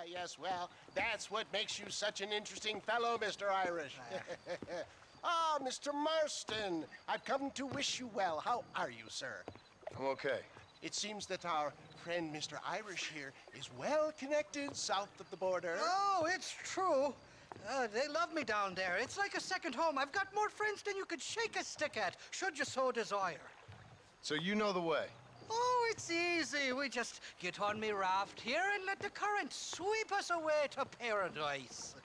Yes, well, that's what makes you such an interesting fellow, Mr. Irish. Ah, Mr. Marston, I've come to wish you well. How are you, sir? I'm okay. It seems that our friend Mr. Irish here is well connected south of the border. Oh, it's true. They love me down there. It's like a second home. I've got more friends than you could shake a stick at, should you so desire. So you know the way? Oh, it's easy. We just get on me raft here and let the current sweep us away to paradise.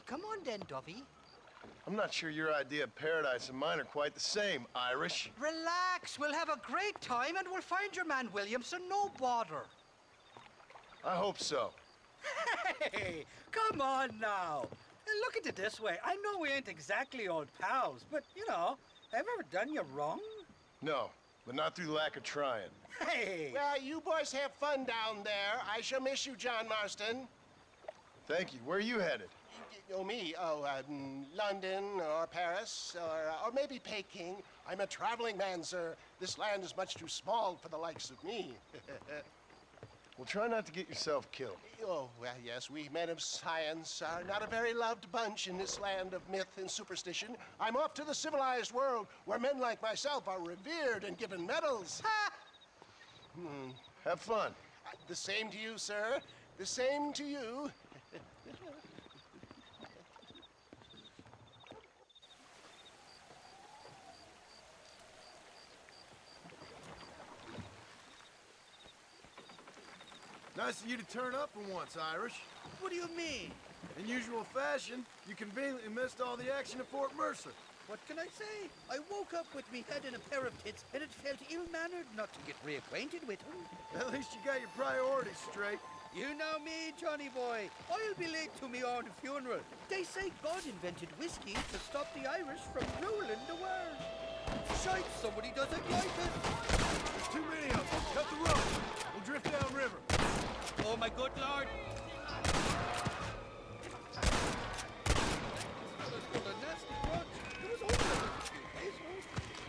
Come on then, Dovey. I'm not sure your idea of paradise and mine are quite the same, Irish. Relax. We'll have a great time and we'll find your man Williamson, no bother. I hope so. Hey, come on now. Look at it this way. I know we ain't exactly old pals, but, you know, have I ever done you wrong? No, but not through lack of trying. Hey! Well, you boys have fun down there. I shall miss you, John Marston. Thank you. Where are you headed? Oh, me? Oh, London or Paris or maybe Peking. I'm a traveling man, sir. This land is much too small for the likes of me. Well, try not to get yourself killed. Oh, well, yes, we men of science are not a very loved bunch in this land of myth and superstition. I'm off to the civilized world where men like myself are revered and given medals. Ha! Have fun. The same to you, sir. The same to you. Nice of you to turn up for once, Irish. What do you mean? In usual fashion, you conveniently missed all the action at Fort Mercer. What can I say? I woke up with me head in a pair of tits, and it felt ill-mannered not to get reacquainted with him. At least you got your priorities straight. You know me, Johnny boy. I'll be late to me own funeral. They say God invented whiskey to stop the Irish from ruling the world. Shite, somebody doesn't like it. There's too many of them. Cut the rope. We'll drift downriver. Oh, my good Lord.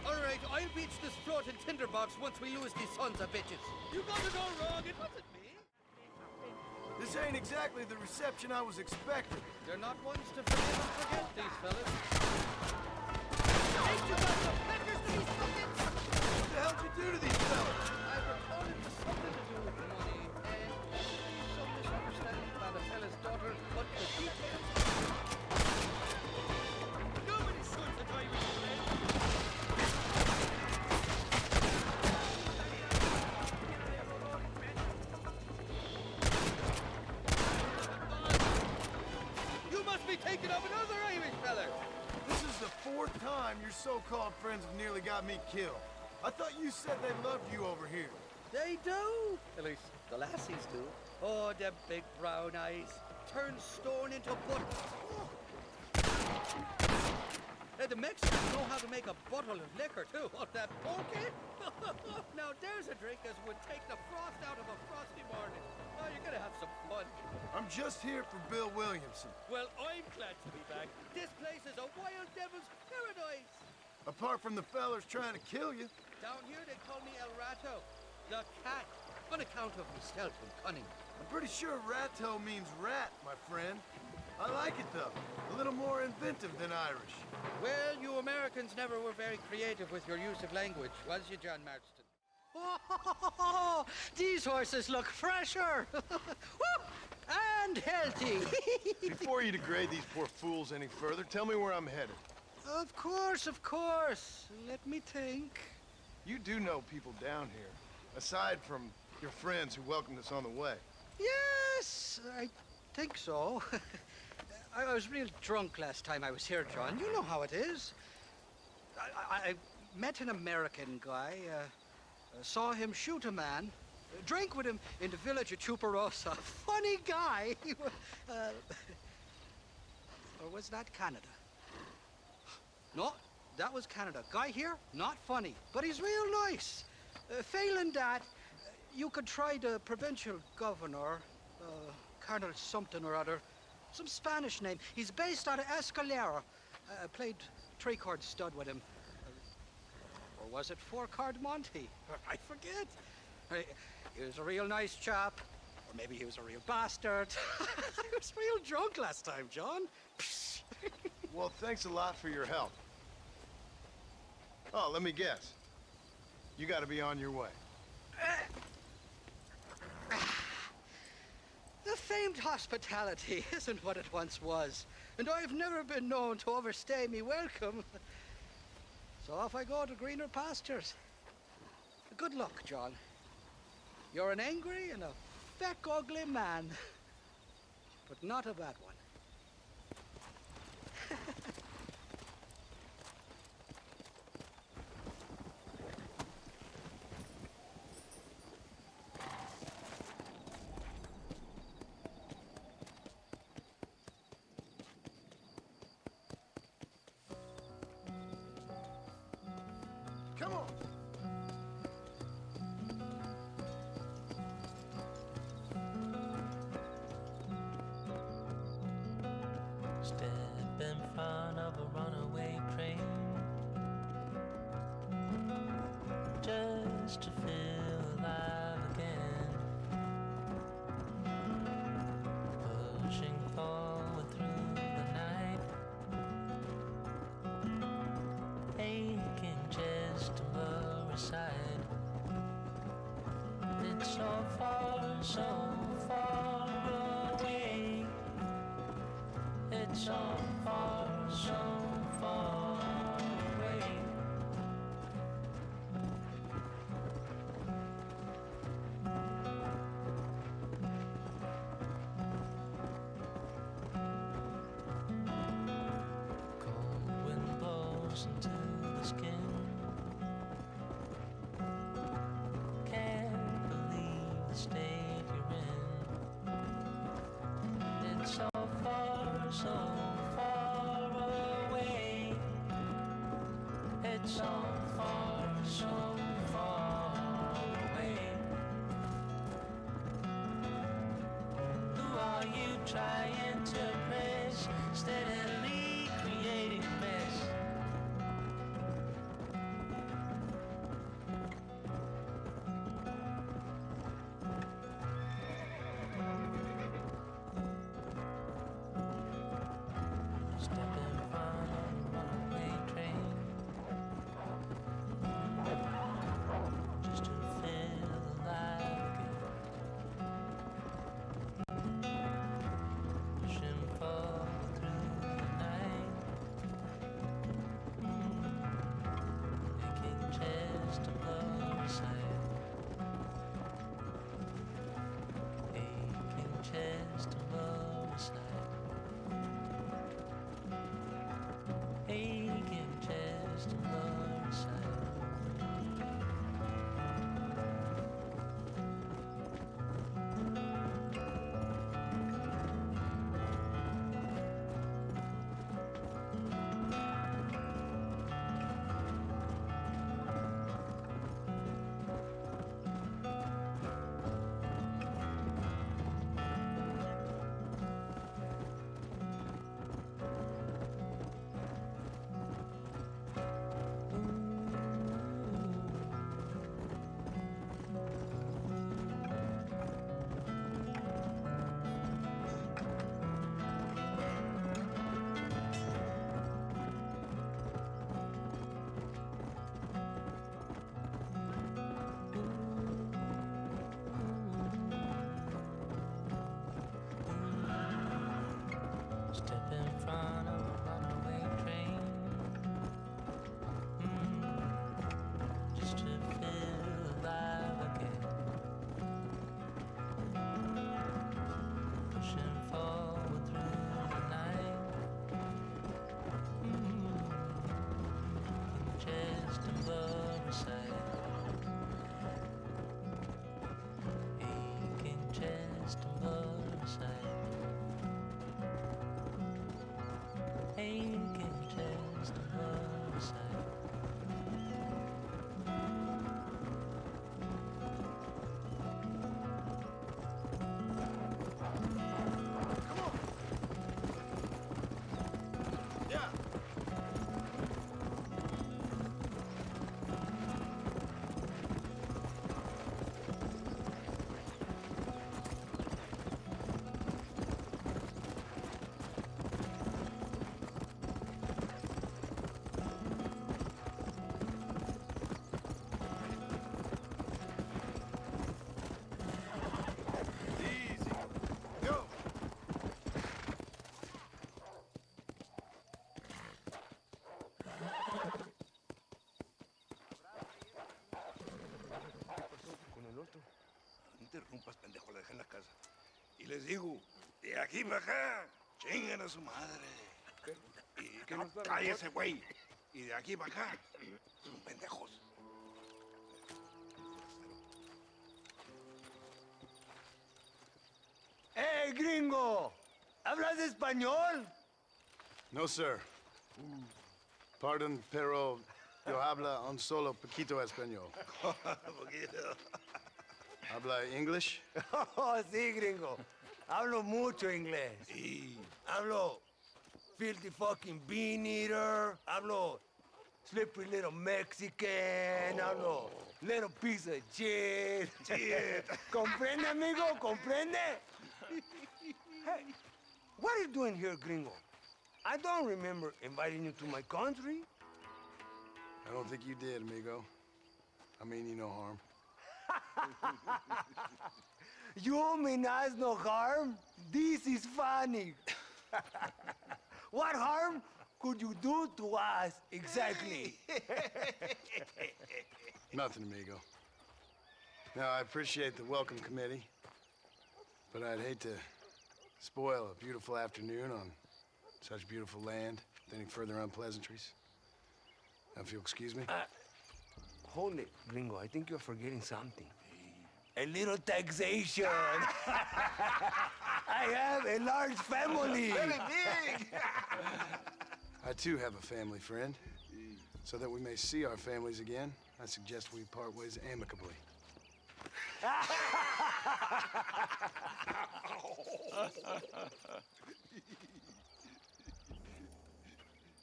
All right, I'll beach this floating tinderbox once we lose these sons of bitches. You got it all wrong. It wasn't me. This ain't exactly the reception I was expecting. They're not ones to forgive and forget, these fellas. Ain't you got some peckers to these buckets? What the hell'd you do to these fellas? I recall it was something to do with money, and possibly some misunderstanding about a fella's daughter, but the details... Nobody shoots at Irish men. You must be taking up another Irish fella. This is the fourth time your so-called friends have nearly got me killed. I thought you said they loved you over here. They do. At least the lassies do. Oh, them big brown eyes. Turn stone into butter. Oh. The Mexicans know how to make a bottle of liquor, too. Oh, that pokey. Now, there's a drink as would take the frost out of a frosty morning. Oh, you're gonna have some fun. I'm just here for Bill Williamson. Well, I'm glad to be back. This place is a wild devil's paradise. Apart from the fellers trying to kill you. Down here, they call me El Rato, the cat, on account of my stealth and cunning. I'm pretty sure Ratto means rat, my friend. I like it, though. A little more inventive than Irish. Well, you Americans never were very creative with your use of language, was you, John Marston? Oh, these horses look fresher. And healthy. Before you degrade these poor fools any further, tell me where I'm headed. Of course, of course. Let me think. You do know people down here, aside from your friends who welcomed us on the way. Yes, I think so. I was real drunk last time I was here, John. You know how it is. I met an American guy, saw him shoot a man, drank with him in the village of Chuparosa. Funny guy. Or was that Canada? No, that was Canada. Guy here, not funny, but he's real nice. Failing that, you could try the provincial governor, Colonel something or other, some Spanish name. He's based out of Escalera. Played three-chord stud with him. Or was it four-chord Monty? I forget. He was a real nice chap. maybe he was a real bastard. I was real drunk last time, John. Well, thanks a lot for your help. Oh, let me guess. You gotta be on your way. The famed hospitality isn't what it once was, and I've never been known to overstay me welcome. So off I go to greener pastures. Good luck, John. You're an angry and a feck ugly man, but not a bad one. Come on. Step in front of a runaway train, just to feel alive again, pushing forward through the night, aching just to lower aside. It's so far away. It's so far away. Cold wind blows into the skin. Can't believe the state you're in. It's so far away. It's so far away. Who are you trying to impress? Steadily creating a mess. Step in front of a runaway train, just to feel alive again. Pushing forward through the night, making just a blow aside, aching just a blow aside. Aching just to blow aside. Step in front of a runaway train, just to feel alive again. Pushing forward through the night, just to blow aside. Aching just to blow aside. Aching just to blow aside. Come on. Yeah. les digo, de aquí para acá, chingan a su madre. Y no, cállese, güey. Y de aquí para acá, son pendejos. ¡Eh, gringo! ¿Hablas español? No, sir. Pardon, pero yo habla un solo poquito español. Poquito. ¿Habla English? Oh, sí, gringo. Hablo mucho inglés. Sí. Hablo filthy fucking bean eater. Hablo slippery little Mexican. Hablo little piece of shit. ¿Comprende, amigo? ¿Comprende? Hey, what are you doing here, gringo? I don't remember inviting you to my country. I don't think you did, amigo. I mean you no harm. You mean us no harm? This is funny. What harm could you do to us exactly? Nothing, amigo. Now, I appreciate the welcome committee, but I'd hate to spoil a beautiful afternoon on such beautiful land with any further unpleasantries. Now, if you'll excuse me. Hold it, gringo. I think you're forgetting something. A little taxation. I have a large family. Very big. I too have a family friend. So that we may see our families again, I suggest we part ways amicably.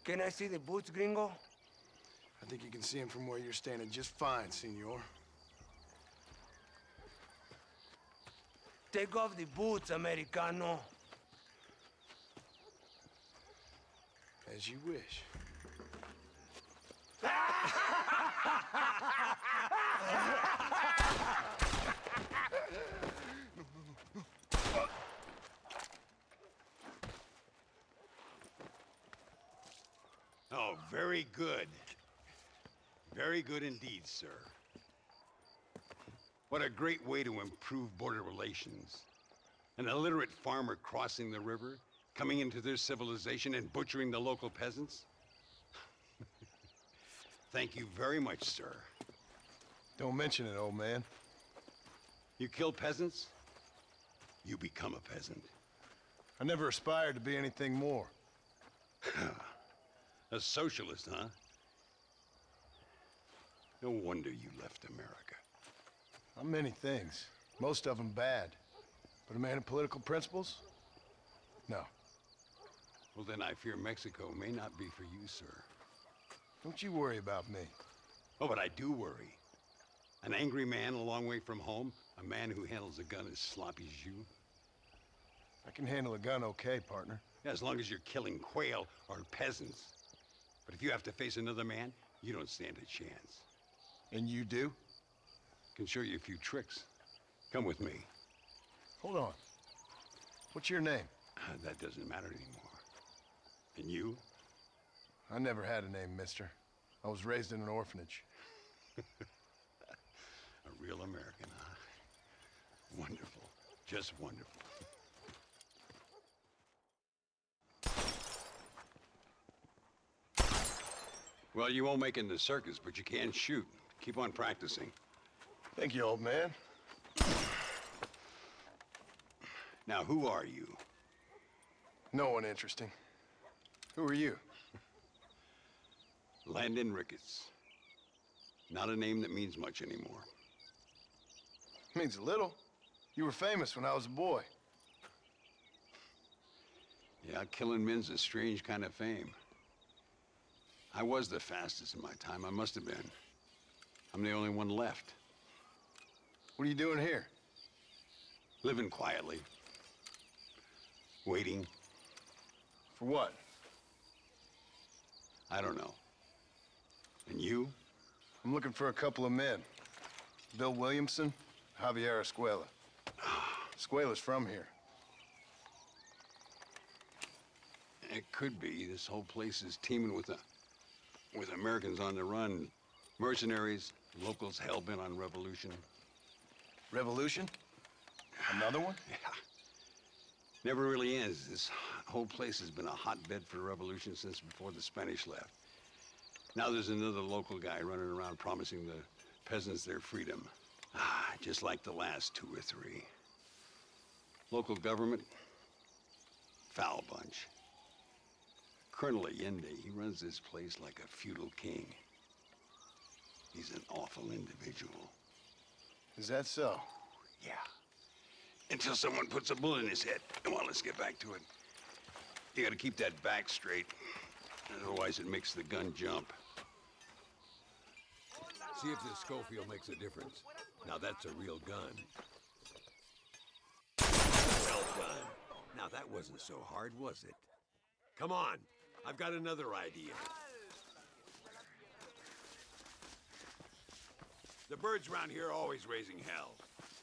Can I see the boots, gringo? I think you can see him from where you're standing just fine, senor. Take off the boots, Americano. As you wish. Oh, very good. Very good indeed, sir. What a great way to improve border relations. An illiterate farmer crossing the river, coming into their civilization and butchering the local peasants? Thank you very much, sir. Don't mention it, old man. You kill peasants, you become a peasant. I never aspired to be anything more. A socialist, huh? No wonder you left America. I'm many things. Most of them bad. But a man of political principles? No. Well, then I fear Mexico may not be for you, sir. Don't you worry about me. Oh, but I do worry. An angry man a long way from home, a man who handles a gun as sloppy as you. I can handle a gun okay, partner. Yeah, as long as you're killing quail or peasants. But if you have to face another man, you don't stand a chance. And you do? Can show you a few tricks. Come with me. Hold on. What's your name? That doesn't matter anymore. And you? I never had a name, mister. I was raised in an orphanage. A real American, huh? Wonderful. Just wonderful. Well, you won't make it in the circus, but you can shoot. Keep on practicing. Thank you, old man. Now, who are you? No one interesting. Who are you? Landon Ricketts. Not a name that means much anymore. Means a little. You were famous when I was a boy. Yeah, killing men's a strange kind of fame. I was the fastest in my time. I must have been. I'm the only one left. What are you doing here? Living quietly. Waiting. For what? I don't know. And you? I'm looking for a couple of men. Bill Williamson, Javier Escuela. Escuela's from here. It could be. This whole place is teeming with Americans on the run. Mercenaries, locals hell-bent on revolution. Revolution? Another one? Yeah. Never really ends. This whole place has been a hotbed for revolution since before the Spanish left. Now there's another local guy running around promising the peasants their freedom. Just like the last 2 or 3. Local government, foul bunch. Colonel Linde, he runs this place like a feudal king. He's an awful individual. Is that so? Yeah. Until someone puts a bullet in his head. Come on, let's get back to it. You gotta keep that back straight. Otherwise it makes the gun jump. See if this Schofield makes a difference. Now that's a real gun. Well done. Now that wasn't so hard, was it? Come on, I've got another idea. The birds around here are always raising hell,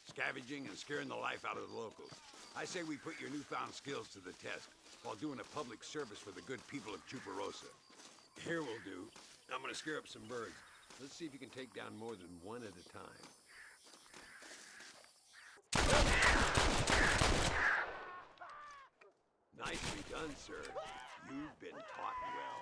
scavenging and scaring the life out of the locals. I say we put your newfound skills to the test while doing a public service for the good people of Chuparosa. Here will do. I'm gonna scare up some birds. Let's see if you can take down more than one at a time. Nicely done, sir. You've been taught well.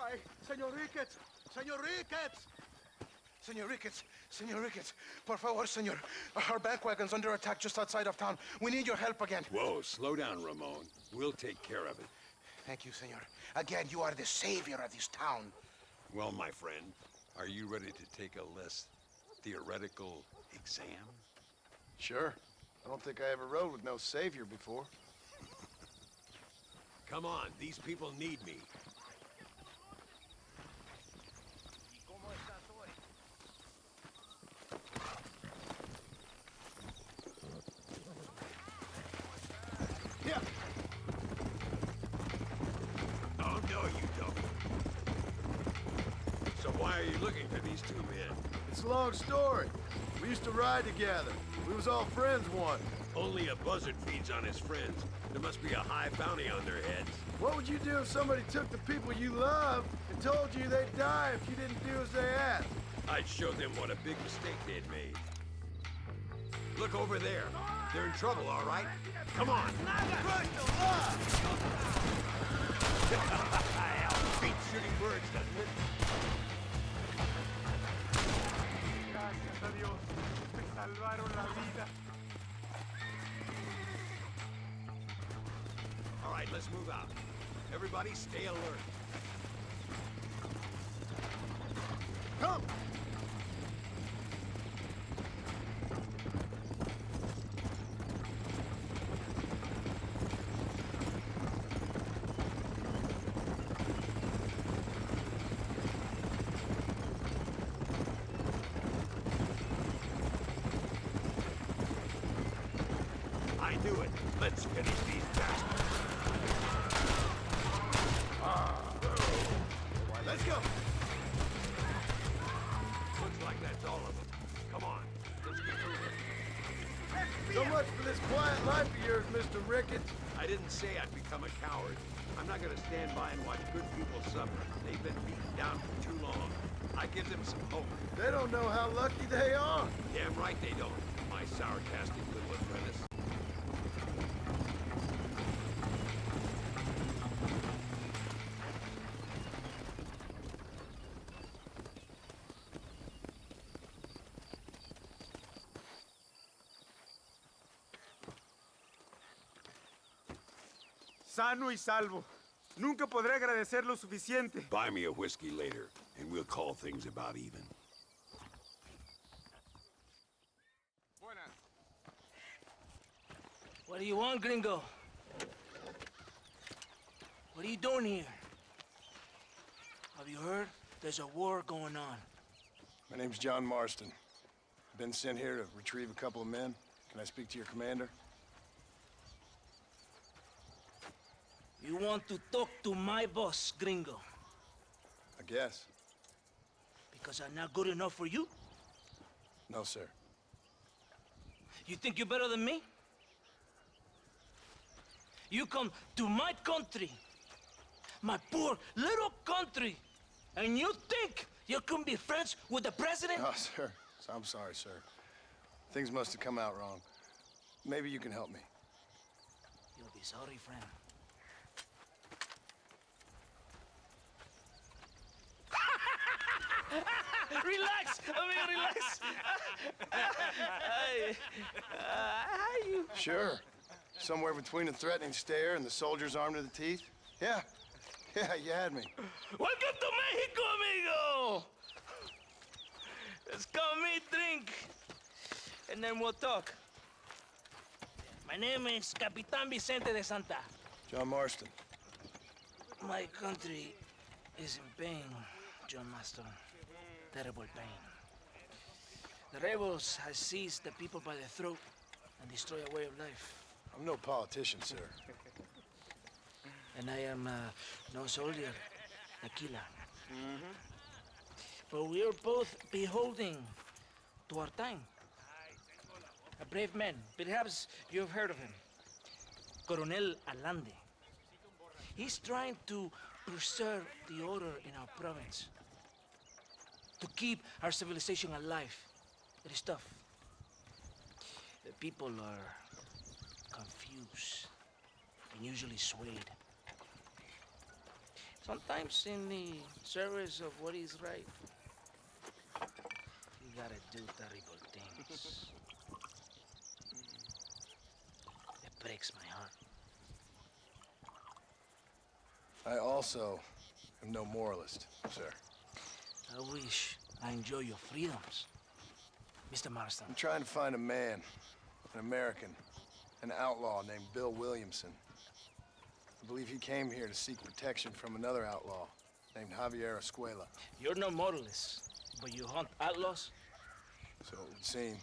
Ay, Señor Ricketts! Señor Ricketts! Señor Ricketts! Señor Ricketts! Por favor, señor. Our bank wagon's under attack just outside of town. We need your help again. Whoa, slow down, Ramon. We'll take care of it. Thank you, senor. Again, you are the savior of this town. Well, my friend, are you ready to take a less theoretical exam? Sure. I don't think I ever rode with no savior before. Come on, these people need me. Yeah. Oh, no, you don't. So why are you looking for these 2 men? It's a long story. We used to ride together. We was all friends once. Only a buzzard feeds on his friends. There must be a high bounty on their heads. What would you do if somebody took the people you love and told you they'd die if you didn't do as they asked? I'd show them what a big mistake they'd made. Look over there. They're in trouble, all right? Come on. Beats shooting birds, doesn't it? Gracias a Dios. Me salvaron la vida. All right, let's move out. Everybody stay alert. Come! I knew it. Let's finish these bastards. Let's go! Looks like that's all of them. Come on, let's get moving. So much for this quiet life of yours, Mr. Ricketts. I didn't say I'd become a coward. I'm not gonna stand by and watch good people suffer. They've been beaten down for too long. I give them some hope. They don't know how lucky they are. Damn right they don't, my sarcastic little apprentice. Sano y salvo. Nunca podré agradecer lo suficiente. Buy me a whiskey later, and we'll call things about even. What do you want, gringo? What are you doing here? Have you heard? There's a war going on. My name's John Marston. Been sent here to retrieve a couple of men. Can I speak to your commander? You want to talk to my boss, gringo? I guess. Because I'm not good enough for you? No, sir. You think you're better than me? You come to my country, my poor little country, and you think You couldn't be friends with the president? Oh, sir. I'm sorry, sir. Things must have come out wrong. Maybe you can help me. You'll be sorry, friend. Relax, amigo, relax. Sure. Somewhere between a threatening stare and the soldier's arm to the teeth? Yeah. Yeah, you had me. Welcome to Mexico, amigo. Let's come eat, drink, and then we'll talk. My name is Capitan Vicente de Santa. John Marston. My country is in pain, John Marston. Terrible pain. The rebels have seized the people by the throat and destroy a way of life. I'm no politician, sir. And I am no soldier, a killer. But we are both beholding to our time. A brave man, perhaps you've heard of him. Coronel Linde. He's trying to preserve the order in our province. To keep our civilization alive. It is tough. The people are confused and usually swayed. Sometimes in the service of what is right, you gotta do terrible things. It breaks my heart. I also am no moralist, sir. I wish I enjoy your freedoms, Mr. Marston. I'm trying to find a man, an American, an outlaw named Bill Williamson. I believe he came here to seek protection from another outlaw named Javier Escuela. You're no moralist, but you hunt outlaws? So it would seem.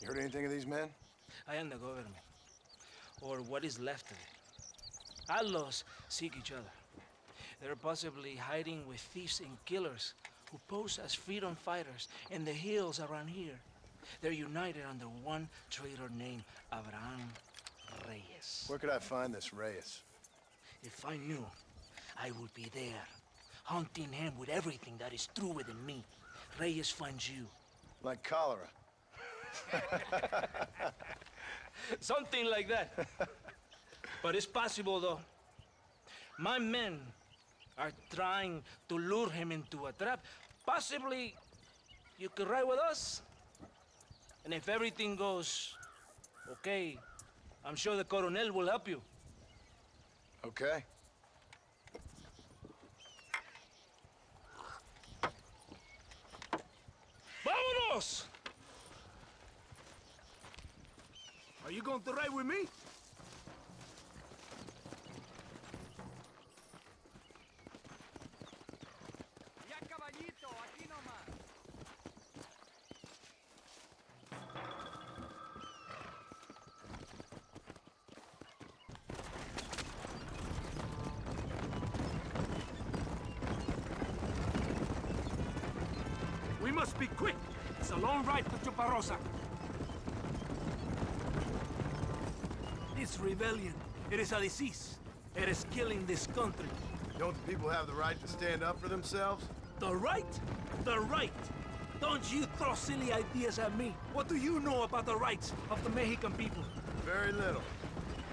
You heard anything of these men? I am the government, or what is left of it. Outlaws seek each other. They're possibly hiding with thieves and killers who pose as freedom fighters in the hills around here. They're united under one traitor named Abraham Reyes. Where could I find this Reyes? If I knew, I would be there, hunting him with everything that is true within me. Reyes finds you. Like cholera. Something like that. But it's possible, though. My men are trying to lure him into a trap. Possibly you could ride with us. And if everything goes okay, I'm sure the Coronel will help you. Okay. Vámonos! Are you going to ride with me? We must be quick. It's a long ride to Chuparosa. This rebellion, it is a disease. It is killing this country. Don't the people have the right to stand up for themselves? The right? The right. Don't you throw silly ideas at me. What do you know about the rights of the Mexican people? Very little.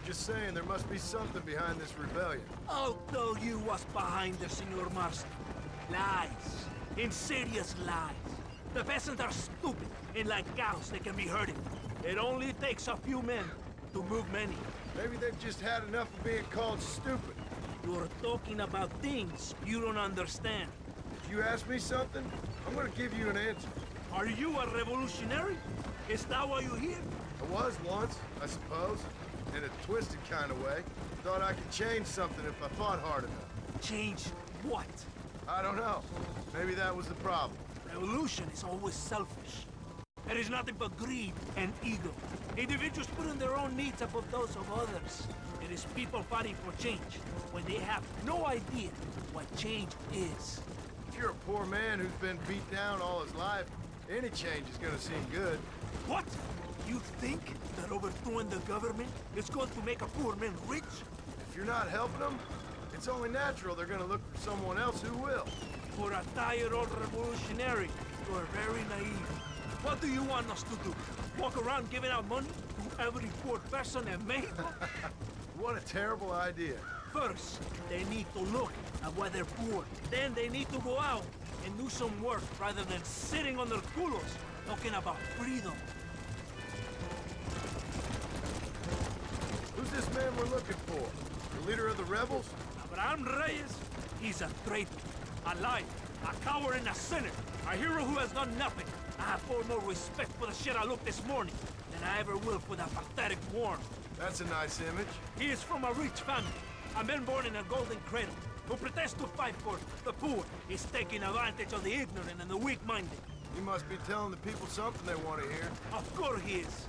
Just saying there must be something behind this rebellion. I'll tell you what's behind it, Senor Marston. Lies. Insidious lies. The peasants are stupid, and like cows, they can be herded. It only takes a few men to move many. Maybe they've just had enough of being called stupid. You're talking about things you don't understand. If you ask me something, I'm gonna give you an answer. Are you a revolutionary? Is that why you're here? I was once, I suppose. In a twisted kind of way. Thought I could change something if I fought hard enough. Change what? I don't know. Maybe that was the problem. Revolution is always selfish. It is nothing but greed and ego. Individuals putting their own needs above those of others. It is people fighting for change when they have no idea what change is. If you're a poor man who's been beat down all his life, any change is gonna seem good. What? You think that overthrowing the government is going to make a poor man rich? If you're not helping them, it's only natural they're gonna look for someone else who will. For a tired old revolutionary, you are very naive. What do you want us to do? Walk around giving out money to every poor person in Mexico? What a terrible idea. First, they need to look at why they're poor. Then they need to go out and do some work rather than sitting on their culos talking about freedom. Who's this man we're looking for? The leader of the rebels? Abraham Reyes, he's a traitor, a liar, a coward and a sinner, a hero who has done nothing. I have far more respect for the shit I looked this morning than I ever will for that pathetic worm. That's a nice image. He is from a rich family, a man born in a golden cradle, who pretends to fight for the poor. He's taking advantage of the ignorant and the weak-minded. He must be telling the people something they want to hear. Of course he is.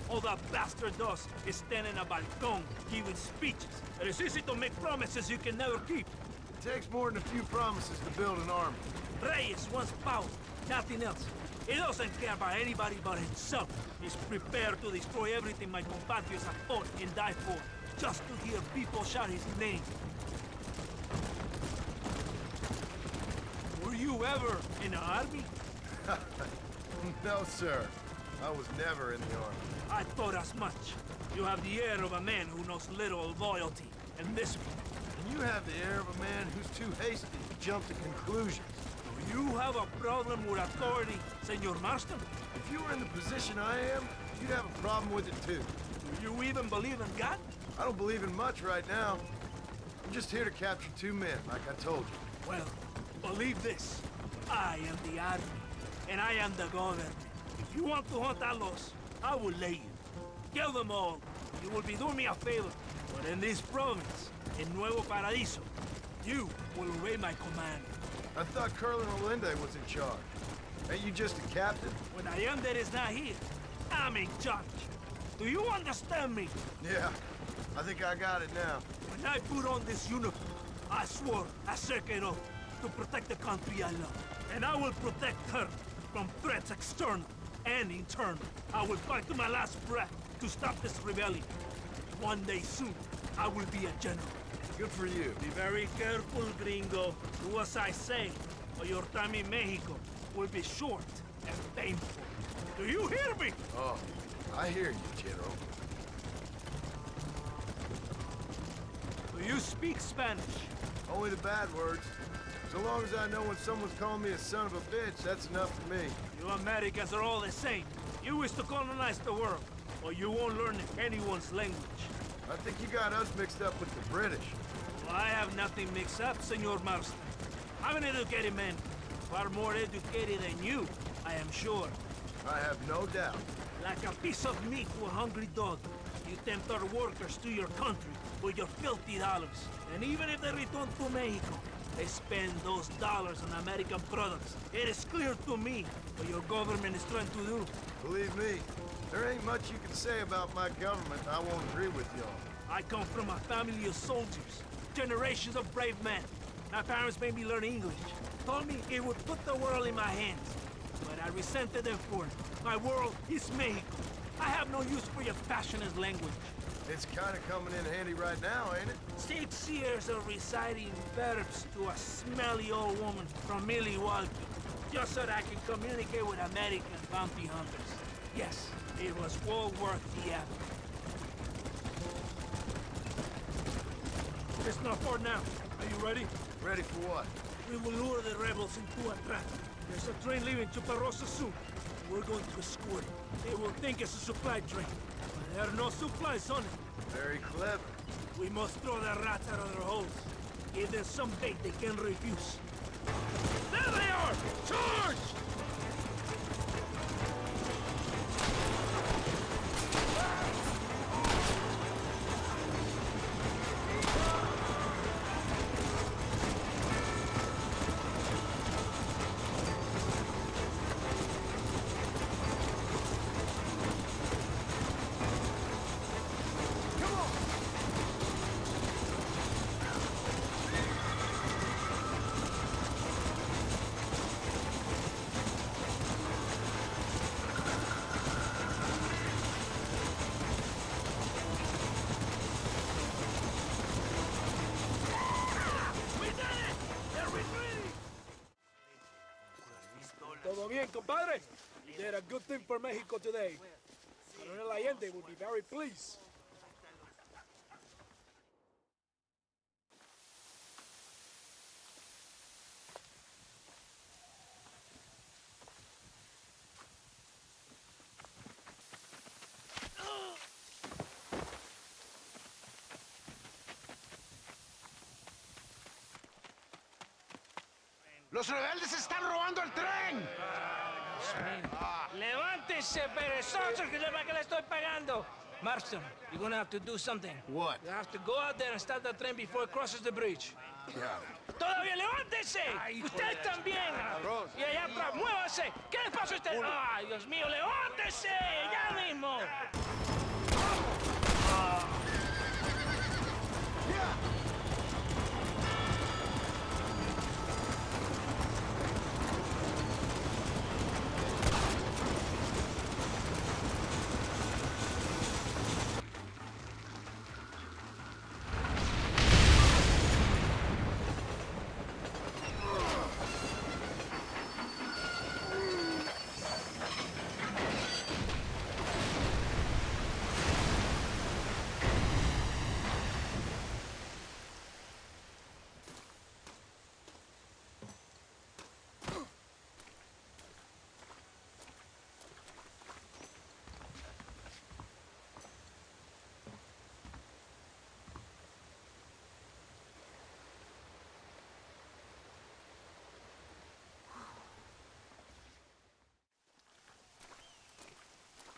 All that bastard does is stand in a balcón, giving speeches. It is easy to make promises you can never keep. It takes more than a few promises to build an army. Reyes wants power, nothing else. He doesn't care about anybody but himself. He's prepared to destroy everything my compatriots have fought and died for, just to hear people shout his name. Were you ever in an army? No, sir. I was never in the army. I thought as much. You have the air of a man who knows little of loyalty, and this one. And you have the air of a man who's too hasty to jump to conclusions. Do you have a problem with authority, Senor Marston? If you were in the position I am, you'd have a problem with it too. Do you even believe in God? I don't believe in much right now. I'm just here to capture 2 men, like I told you. Well, believe this. I am the army, and I am the government. If you want to hunt Alos, I will lay you. Kill them all. You will be doing me a favor. But in this province, in Nuevo Paradiso, you will obey my command. I thought Colonel Linde was in charge. Ain't you just a captain? When Allende is not here, I'm in charge. Do you understand me? Yeah, I think I got it now. When I put on this uniform, I swore a sacred oath to protect the country I love. And I will protect her from threats external and internal. I will fight to my last breath to stop this rebellion. One day soon, I will be a general. Good for you. Be very careful, gringo. Do as I say, or your time in Mexico will be short and painful. Do you hear me? Oh, I hear you, General. Do you speak Spanish? Only the bad words. So long as I know when someone's calling me a son of a bitch, that's enough for me. You Americans are all the same. You wish to colonize the world, or you won't learn anyone's language. I think you got us mixed up with the British. Well, I have nothing mixed up, Senor Marston. I'm an educated man. Far more educated than you, I am sure. I have no doubt. Like a piece of meat to a hungry dog, you tempt our workers to your country with your filthy dollars. And even if they return to Mexico, they spend those dollars on American products. It is clear to me what your government is trying to do. Believe me, there ain't much you can say about my government I won't agree with you on. I come from a family of soldiers, generations of brave men. My parents made me learn English, told me it would put the world in my hands. But I resented them for it. My world is Mexico. I have no use for your passionate language. It's kind of coming in handy right now, ain't it? 6 years of reciting verbs to a smelly old woman from Milwaukee, just so that I can communicate with American bounty hunters. Yes, it was well worth the effort. It's not far now. Are you ready? Ready for what? We will lure the rebels into a trap. There's a train leaving Chuparosa soon. We're going to escort it. They will think it's a supply train. But there are no supplies on it. Very clever. We must throw the rats out of their holes. Give them some bait they can refuse. There they are! Charge! Todo bien, compadre? You did a good thing for Mexico today. Coronel Allende will be very pleased. ¡Los rebeldes están robando el tren! Levántese, perezosos, que yo para qué le estoy pagando. Marston, you're gonna have to do something. What? You have to go out there and stop the train before it crosses the bridge. Yeah. ¡Todavía levántese! ¡Usted también! Y allá atrás, muévase. ¿Qué le pasa a usted? ¡Ay, Dios mío, levántese! ¡Ya mismo!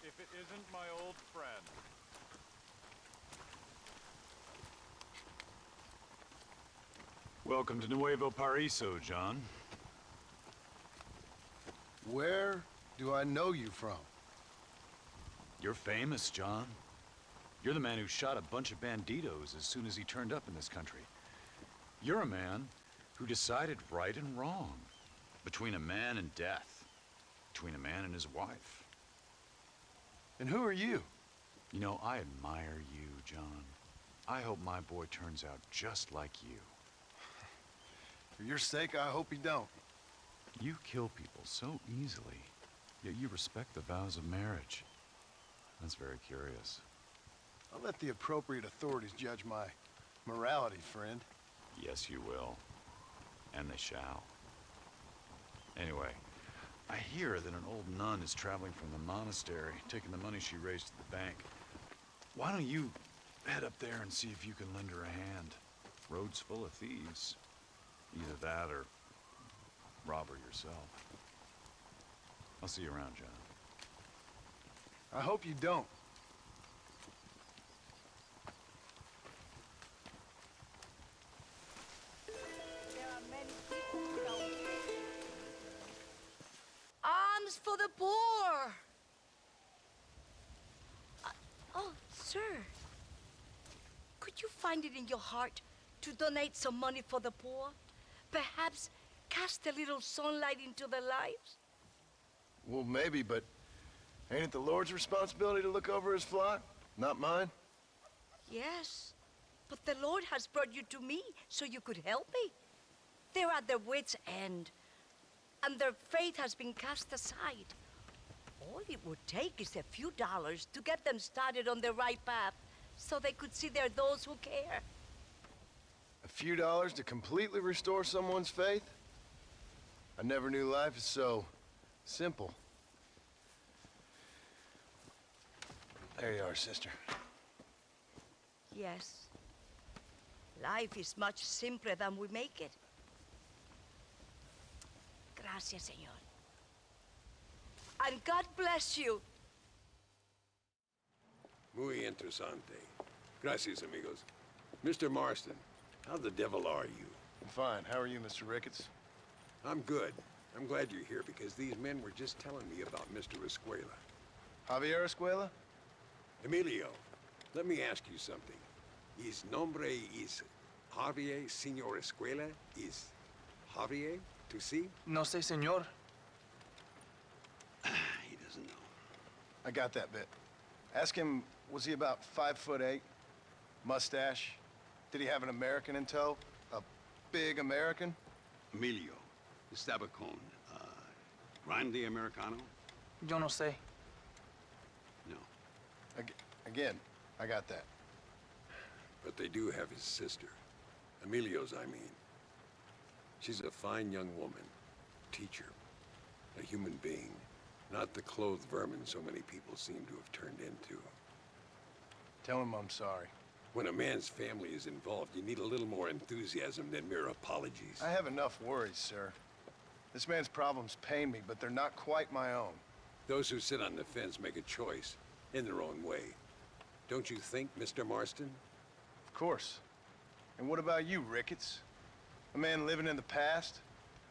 If it isn't my old friend. Welcome to Nuevo Paraiso, John. Where do I know you from? You're famous, John. You're the man who shot a bunch of banditos as soon as he turned up in this country. You're a man who decided right and wrong, between a man and death, between a man and his wife. And who are you? You know, I admire you, John. I hope my boy turns out just like you. For your sake, I hope you don't. You kill people so easily, yet you respect the vows of marriage. That's very curious. I'll let the appropriate authorities judge my morality, friend. Yes, you will. And they shall. Anyway, I hear that an old nun is traveling from the monastery, taking the money she raised to the bank. Why don't you head up there and see if you can lend her a hand? Road's full of thieves. Either that or rob her yourself. I'll see you around, John. I hope you don't. Arms for the poor! Oh, sir. Could you find it in your heart to donate some money for the poor? Perhaps cast a little sunlight into their lives? Well, maybe, but ain't it the Lord's responsibility to look over his flock? Not mine? Yes, but the Lord has brought you to me so you could help me. They're at their wits' end, and their faith has been cast aside. All it would take is a few dollars to get them started on the right path so they could see they're those who care. A few dollars to completely restore someone's faith? I never knew life is so simple. There you are, sister. Yes. Life is much simpler than we make it. Gracias, señor. And God bless you. Muy interesante. Gracias, amigos. Mr. Marston, how the devil are you? I'm fine. How are you, Mr. Ricketts? I'm good. I'm glad you're here because these men were just telling me about Mr. Escuela. Javier Escuela? Emilio, let me ask you something. His nombre is Javier Señor Escuela? Is Javier to see? No sé, señor. He doesn't know. I got that bit. Ask him, was he about 5'8"? Mustache? Did he have an American in tow? A big American? Emilio, Estabacon. Grande Americano? Yo no sé. No. Again, I got that. But they do have his sister. Emilio's, I mean. She's a fine young woman. Teacher. A human being. Not the clothed vermin so many people seem to have turned into. Tell him I'm sorry. When a man's family is involved, you need a little more enthusiasm than mere apologies. I have enough worries, sir. This man's problems pain me, but they're not quite my own. Those who sit on the fence make a choice, in their own way. Don't you think, Mr. Marston? Of course. And what about you, Ricketts? A man living in the past?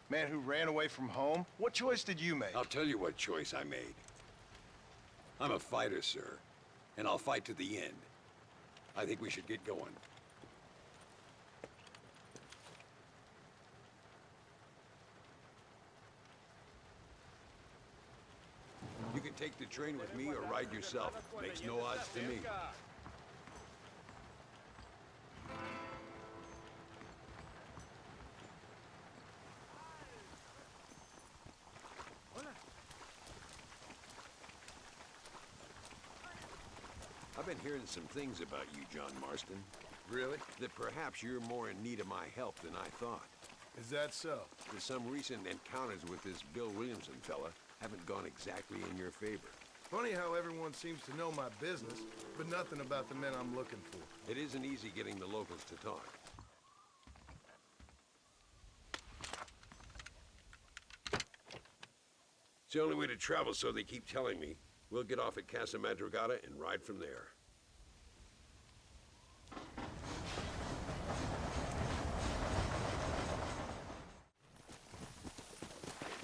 A man who ran away from home? What choice did you make? I'll tell you what choice I made. I'm a fighter, sir, and I'll fight to the end. I think we should get going. You can take the train with me or ride yourself. Makes no odds to me. I've been hearing some things about you, John Marston. Really? That perhaps you're more in need of my help than I thought. Is that so? That some recent encounters with this Bill Williamson fella haven't gone exactly in your favor. Funny how everyone seems to know my business, but nothing about the men I'm looking for. It isn't easy getting the locals to talk. It's the only way to travel, so they keep telling me. We'll get off at Casa Madrugada and ride from there.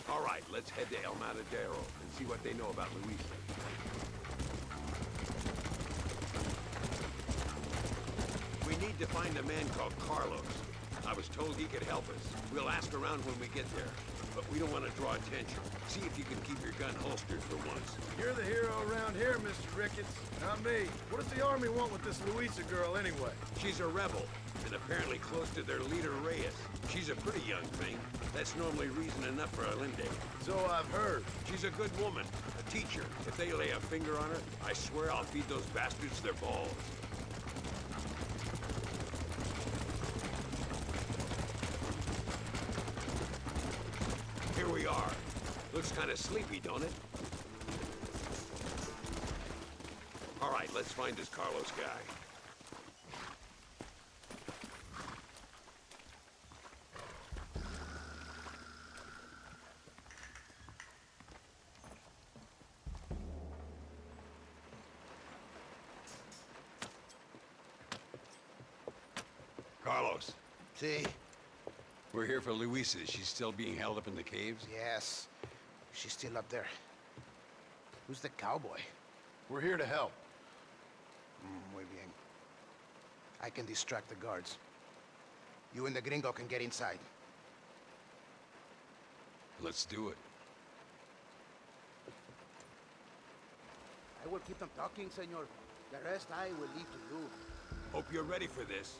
All right, let's head to El Matadero and see what they know about Luisa. We need to find a man called Carlos. I was told he could help us. We'll ask around when we get there. But we don't want to draw attention. See if you can keep your gun holstered for once. You're the hero around here, Mr. Ricketts, not me. What does the army want with this Luisa girl anyway? She's a rebel, and apparently close to their leader, Reyes. She's a pretty young thing. That's normally reason enough for a Linde. So I've heard. She's a good woman, a teacher. If they lay a finger on her, I swear I'll feed those bastards their balls. Here we are. Looks kind of sleepy, don't it? All right, let's find this Carlos guy. Carlos. See? We're here for Luisa. She's still being held up in the caves? Yes. She's still up there. Who's the cowboy? We're here to help. Muy bien. I can distract the guards. You and the gringo can get inside. Let's do it. I will keep them talking, senor. The rest I will leave to you. Hope you're ready for this.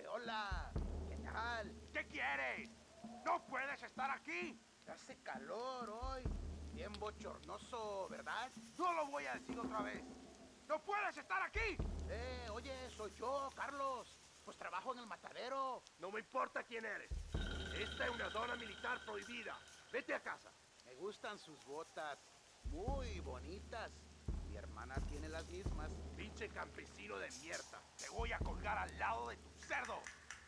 Hola. ¿Qué tal? ¿Qué quieres? ¡No puedes estar aquí! Hace calor hoy. Bien bochornoso, ¿verdad? No lo voy a decir otra vez. ¡No puedes estar aquí! Oye, soy yo, Carlos. Pues trabajo en el matadero. No me importa quién eres. Esta es una zona militar prohibida. Vete a casa. Me gustan sus botas. Muy bonitas. Mi hermana tiene las mismas. Pinche campesino de mierda. Te voy a colgar al lado de tu cerdo.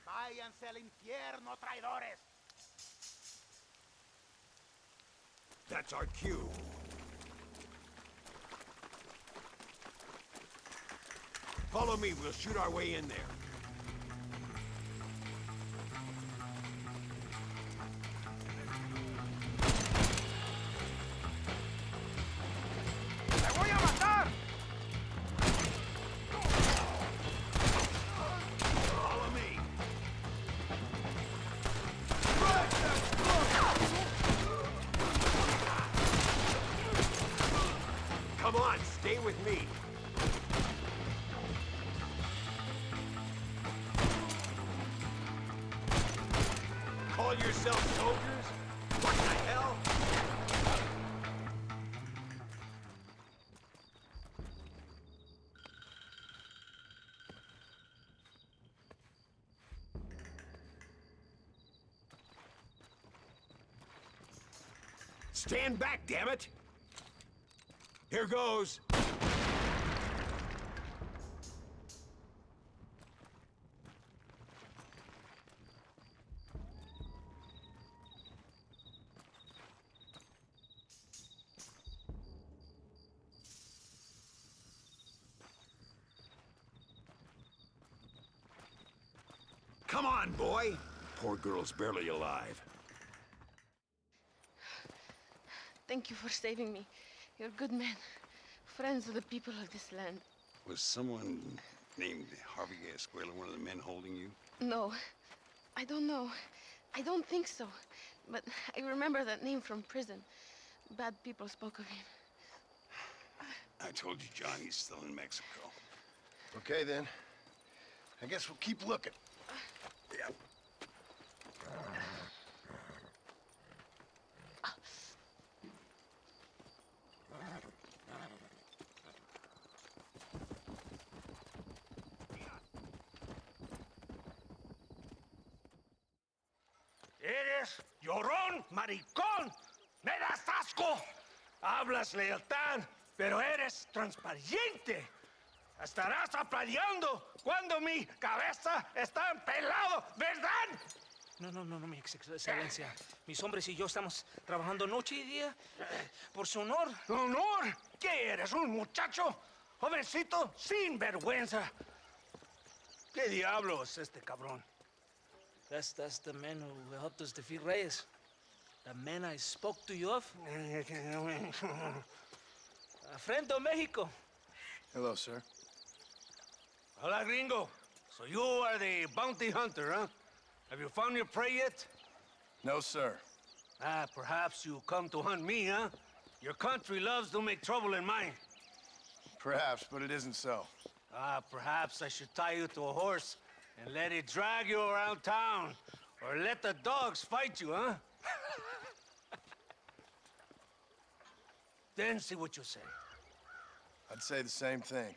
Váyanse al infierno, traidores. That's our cue. Follow me, we'll shoot our way in there. Follow me. Come on, stay with me. Call yourselves soldiers? What the hell? Stand back, damn it! Here goes. Come on, boy. Poor girl's barely alive. Thank you for saving me. You're good men. Friends of the people of this land. Was someone named Harvey Escuela one of the men holding you? No, I don't know. I don't think so. But I remember that name from prison. Bad people spoke of him. I told you, John, he's still in Mexico. Okay, then. I guess we'll keep looking. Yeah. Eres llorón, maricón. Me das asco. Hablas lealtad, pero eres transparente. Estarás aplaudiendo cuando mi cabeza está empelado, ¿verdad? No, mi excelencia. Mis hombres y yo estamos trabajando noche y día por su honor. ¿Honor? ¿Qué eres, un muchacho? Jovencito, sin vergüenza. ¿Qué diablos este cabrón? That's the man who helped us defeat Reyes. The man I spoke to you of. A friend of Mexico. Hello, sir. Hola, gringo. So you are the bounty hunter, huh? Have you found your prey yet? No, sir. Ah, perhaps you come to hunt me, huh? Your country loves to make trouble in mine. Perhaps, but it isn't so. Ah, perhaps I should tie you to a horse and let it drag you around town. Or let the dogs fight you, huh? Then see what you say. I'd say the same thing.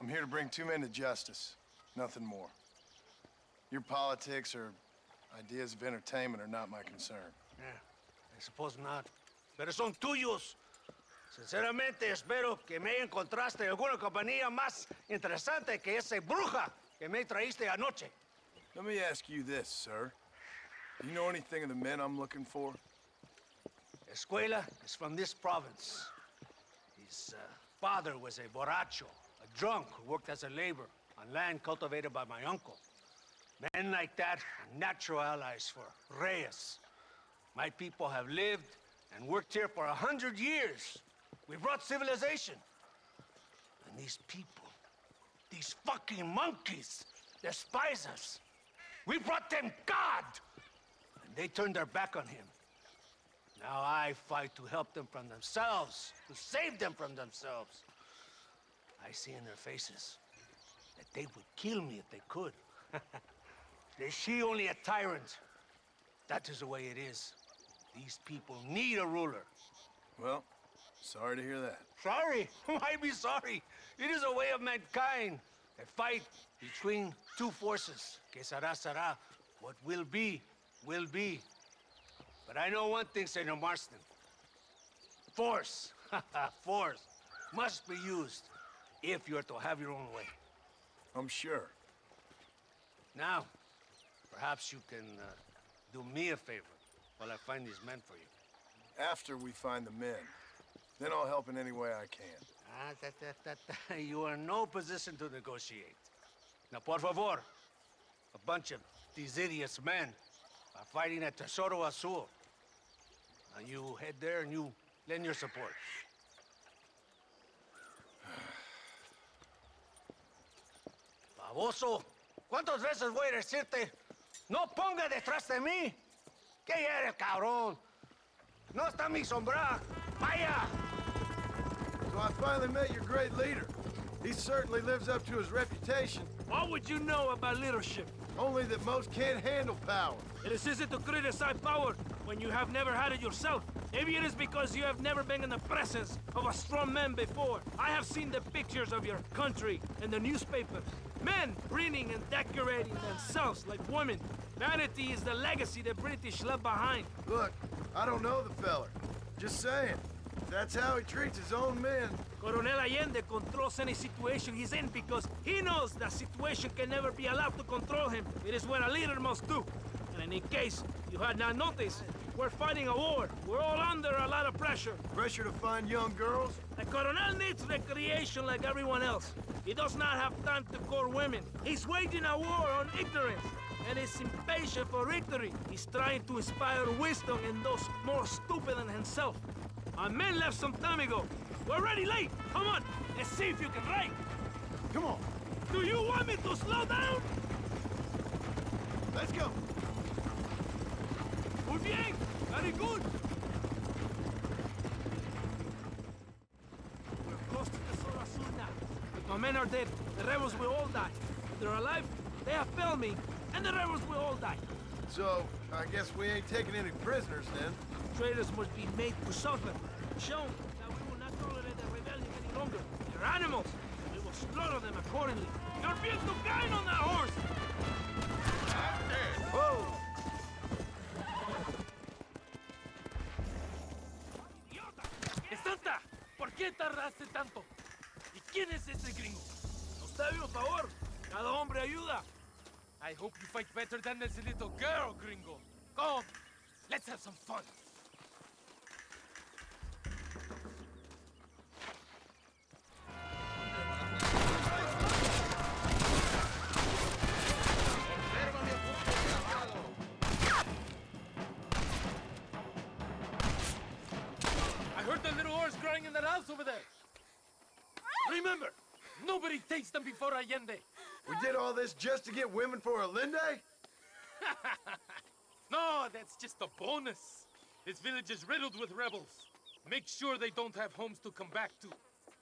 I'm here to bring two men to justice, nothing more. Your politics or ideas of entertainment are not my concern. Yeah, I suppose not. Pero son tuyos. Sinceramente, espero que me encontraste alguna compañía más interesante que esa bruja que me traíste anoche. Let me ask you this, sir. Do you know anything of the men I'm looking for? Escuela is from this province. His father was a borracho, a drunk who worked as a laborer on land cultivated by my uncle. Men like that are natural allies for Reyes. My people have lived and worked here for 100 years. We brought civilization. And these people, these fucking monkeys, despise us. We brought them God! And they turned their back on him. Now I fight to help them from themselves, to save them from themselves. I see in their faces that they would kill me if they could. They see only a tyrant. That is the way it is. These people need a ruler. Well, sorry to hear that. Sorry? Why be sorry? It is a way of mankind. A fight between two forces. Que será, será. What will be, will be. But I know one thing, Senor Marston. Force, force, must be used if you're to have your own way. I'm sure. Now, perhaps you can do me a favor while I find these men for you. After we find the men, then I'll help in any way I can. You are in no position to negotiate. Now, por favor, a bunch of these idiots men are fighting at Tesoro Azul. Now, you head there and you lend your support. Baboso, ¿cuántas veces voy a decirte? No ponga detrás de mí. ¿Qué eres, cabrón? No está mi sombra. Vaya. So I finally met your great leader. He certainly lives up to his reputation. What would you know about leadership? Only that most can't handle power. It is easy to criticize power when you have never had it yourself. Maybe it is because you have never been in the presence of a strong man before. I have seen the pictures of your country in the newspapers. Men preening and decorating themselves like women. Vanity is the legacy the British left behind. Look, I don't know the feller. Just saying. That's how he treats his own men. Coronel Allende controls any situation he's in because he knows that situation can never be allowed to control him. It is what a leader must do. And in case you had not noticed, we're fighting a war. We're all under a lot of pressure. Pressure to find young girls? The Coronel needs recreation like everyone else. He does not have time to court women. He's waging a war on ignorance and is impatient for victory. He's trying to inspire wisdom in those more stupid than himself. Our men left some time ago. We're already late. Come on, let's see if you can ride. Come on. Do you want me to slow down? Let's go. Muy bien. Very good. We're close to the Tesoro Azul now. If my men are dead, the rebels will all die. If they're alive, they have failed me, and the rebels will all die. So, I guess we ain't taking any prisoners then. Traitors must be made to suffer. Shown that we will not tolerate the rebellion any longer. They're animals. We will slaughter them accordingly. You're being too kind on that horse! Whoa! ¡Idiota! ¡Estanta! ¿Por qué tardaste tanto? ¿Y quién es ese gringo? Nos debe un favor. Cada hombre ayuda. I hope you fight better than this little girl, gringo. Come, let's have some fun. I heard the little horse crying in that house over there. Remember, nobody takes them before Allende. We did all this just to get women for a Linde? No, that's just a bonus. This village is riddled with rebels. Make sure they don't have homes to come back to.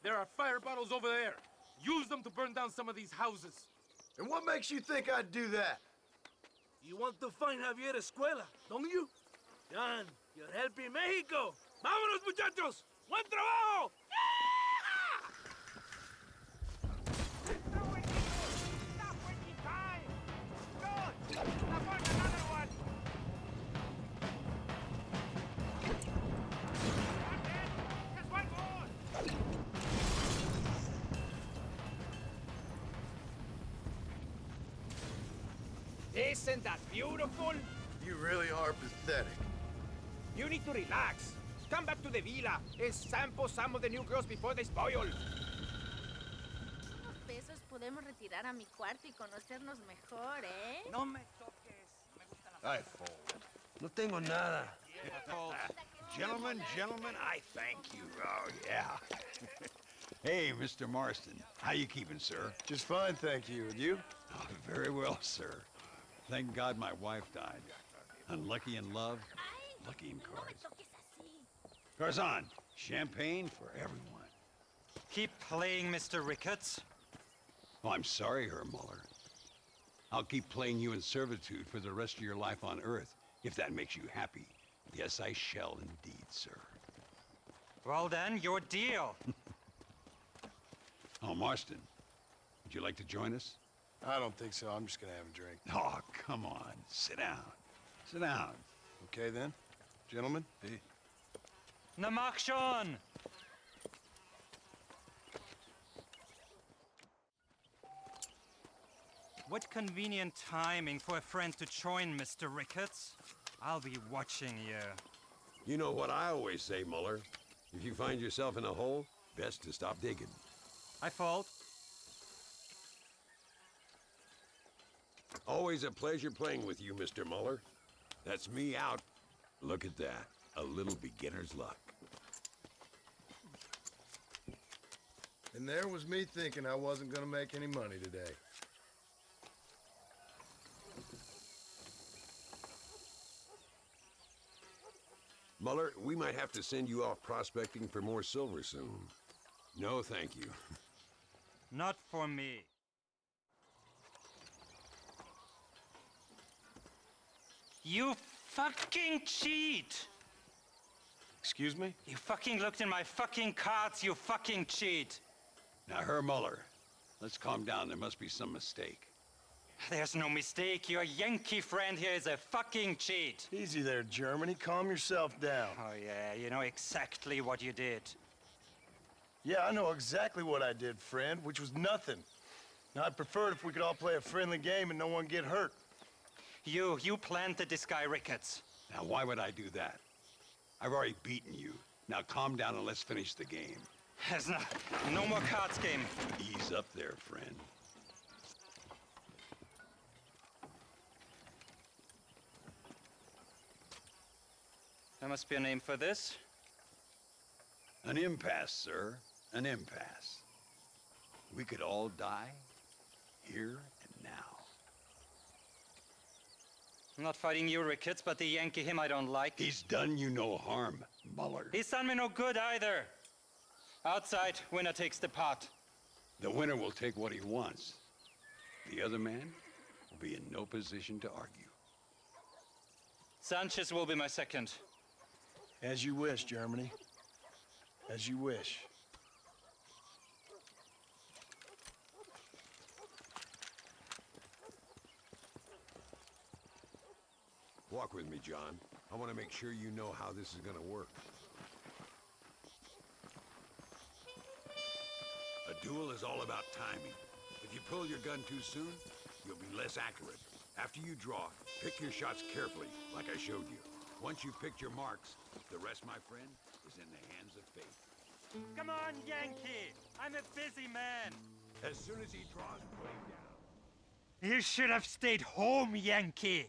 There are fire bottles over there. Use them to burn down some of these houses. And what makes you think I'd do that? You want to find Javier Escuela, don't you? John, you're helping Mexico. ¡Vámonos, muchachos! ¡Buen trabajo! Isn't that beautiful? You really are pathetic. You need to relax. Come back to the villa and sample some of the new girls before they spoil. Unos pesos podemos retirar a mi cuarto y conocernos mejor, ¿eh? No me toques. Me gusta la... I fold. No tengo nada. Gentlemen, I thank you. Oh, yeah. Hey, Mr. Marston. How you keeping, sir? Just fine, thank you. And you? Oh, very well, sir. Thank God my wife died. Unlucky in love, lucky in cards. Garzon, champagne for everyone. Keep playing, Mr. Ricketts. Oh, I'm sorry, Herr Muller. I'll keep playing you in servitude for the rest of your life on Earth, if that makes you happy. Yes, I shall indeed, sir. Well then, your deal. Oh, Marston, would you like to join us? I don't think so. I'm just gonna have a drink. Oh, come on. Sit down. Sit down. Okay, then. Gentlemen? Hey. Namakshon! What convenient timing for a friend to join, Mr. Ricketts. I'll be watching you. You know what I always say, Muller. If you find yourself in a hole, best to stop digging. I fault. Always a pleasure playing with you, Mr. Muller. That's me out. Look at that. A little beginner's luck. And there was me thinking I wasn't gonna make any money today. Muller, we might have to send you off prospecting for more silver soon. No, thank you. Not for me. You fucking cheat! Excuse me? You fucking looked in my fucking cards, you fucking cheat! Now, Herr Muller, let's calm down. There must be some mistake. There's no mistake. Your Yankee friend here is a fucking cheat. Easy there, Germany. Calm yourself down. Oh, yeah, you know exactly what you did. Yeah, I know exactly what I did, friend, which was nothing. Now, I'd prefer it if we could all play a friendly game and no one get hurt. You planted this guy, Ricketts. Now, why would I do that? I've already beaten you. Now, calm down and let's finish the game. There's no more cards game. Ease up there, friend. There must be a name for this. An impasse, sir. An impasse. We could all die here and now. I'm not fighting you, Ricketts, but the Yankee him I don't like. He's done you no harm, Muller. He's done me no good either. Outside, winner takes the pot. The winner will take what he wants. The other man will be in no position to argue. Sanchez will be my second. As you wish, Germany. As you wish. Walk with me, John. I want to make sure you know how this is going to work. A duel is all about timing. If you pull your gun too soon, you'll be less accurate. After you draw, pick your shots carefully, like I showed you. Once you've picked your marks, the rest, my friend, is in the hands of fate. Come on, Yankee! I'm a busy man! As soon as he draws, put him down. You should have stayed home, Yankee!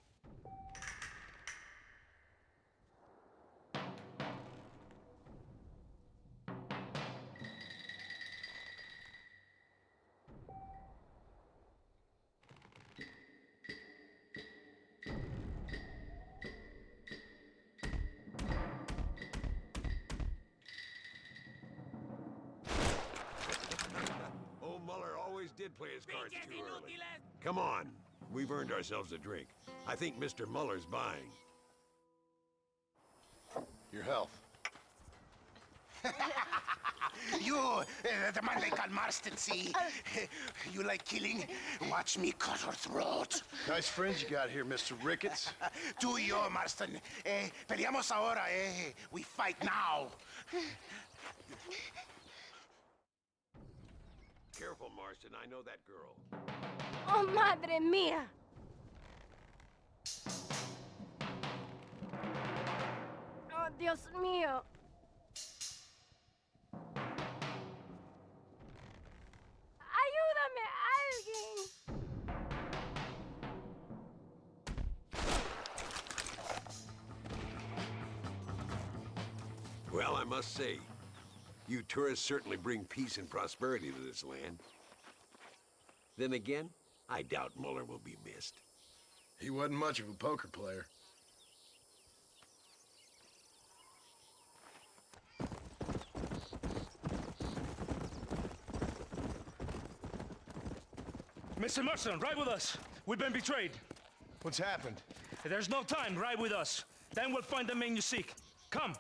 Did play his cards too early. Come on, we've earned ourselves a drink. I think Mr. Muller's buying. Your health. You, the man they call Marston, see? You like killing? Watch me cut her throat. Nice friends you got here, Mr. Ricketts. Tú y yo, Marston. Peleamos ahora, We fight now. Careful, Marston. I know that girl. Oh, madre mía. Oh, Dios mío. Ayúdame, alguien. Well, I must say, you tourists certainly bring peace and prosperity to this land. Then again, I doubt Muller will be missed. He wasn't much of a poker player. Mr. Marston, ride with us. We've been betrayed. What's happened? There's no time. Ride with us. Then we'll find the man you seek. Come.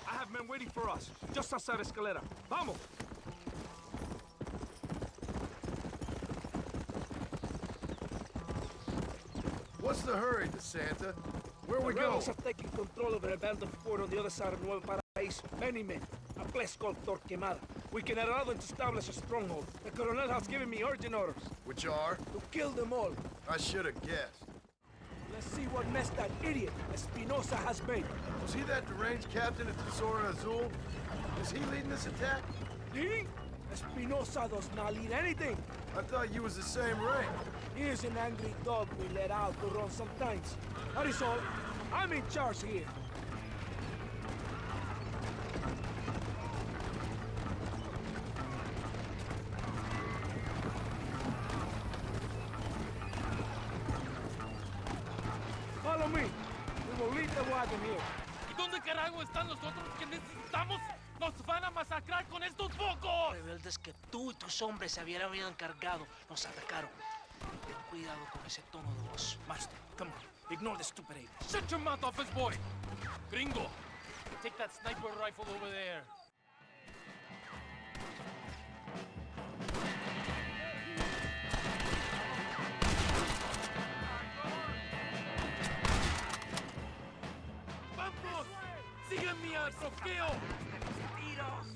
I have men waiting for us, just outside Escalera. Vamos! What's the hurry, DeSanta? Where we The go? rebels have taken control of an abandoned fort on the other side of Nuevo Paraíso. Many men. A place called Torquemada. We can allow them to establish a stronghold. The Colonel has given me urgent orders. Which are? To kill them all. I should have guessed. see what mess that idiot Espinosa has made. Was he that deranged captain at Tesoro Azul? Is he leading this attack? Leading? Espinosa does not lead anything. I thought you was the same rank. He is an angry dog we let out to run sometimes. That is all. I'm in charge here. Follow me. We will leave the wagon here. ¿Y dónde carajo están los otros que necesitamos? ¡Nos van a masacrar con estos focos! Rebeldes que tú y tus hombres se habían encargado nos atacaron. Ten cuidado con ese tono de voz. Master, come on. Ignore the stupid ape. Shut your mouth, office boy! Gringo, take that sniper rifle over there. ¡Vamos! ¡Sígueme al troqueo! ¡Tiros!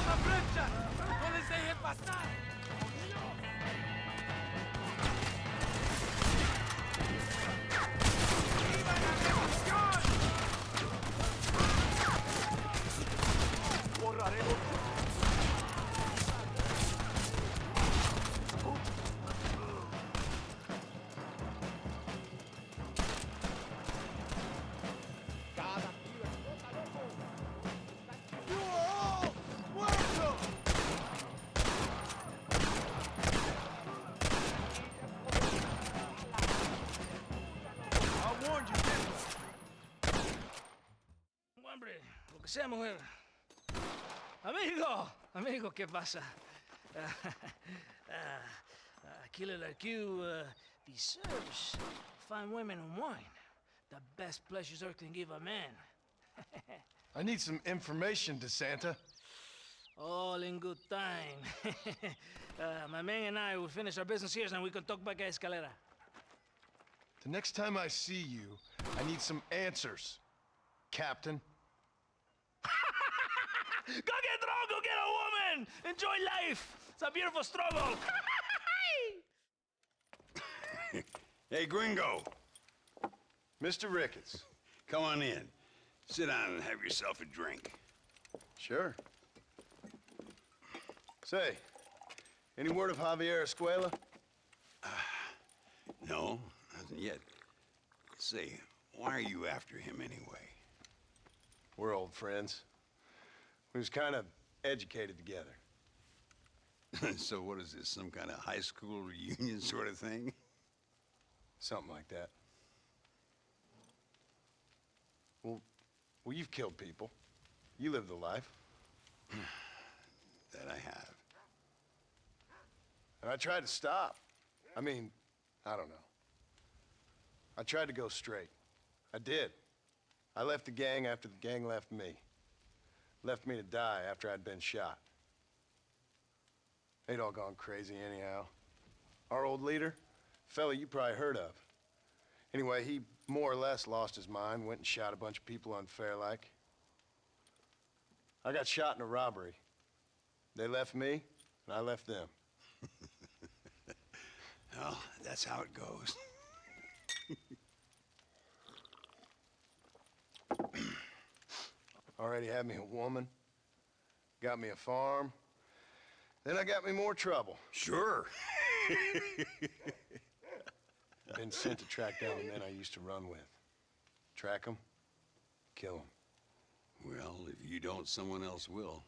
¡Una flecha! ¡No les dejen pasar! ¡Viva la revolución! Borraremos. Hombre, lo que sea, mujer. Amigo, ¿qué pasa? Killer like you deserves fine women and wine. The best pleasures Earth can give a man. I need some information, DeSanta. All in good time. My man and I will finish our business here, and we can talk back at Escalera. The next time I see you, I need some answers, Captain. Go get drunk, go get a woman! Enjoy life! It's a beautiful struggle! Hey, Gringo. Mr. Ricketts. Come on in. Sit down and have yourself a drink. Sure. Say, any word of Javier Escuela? No, nothing yet. Say, why are you after him anyway? We're old friends. We was kind of educated together. So what is this, some kind of high school reunion sort of thing? Something like that. Well, you've killed people. You lived the life. That I have. And I tried to stop. I mean, I don't know. I tried to go straight. I did. I left the gang after the gang left me. Left me to die after I'd been shot. They'd all gone crazy anyhow. Our old leader, fella you probably heard of. Anyway, he more or less lost his mind, went and shot a bunch of people unfair like. I got shot in a robbery. They left me, and I left them. Well, that's how it goes. Already had me a woman, got me a farm, then I got me more trouble. Sure. Been sent to track down the men I used to run with. Track them, kill them. Well, if you don't, someone else will.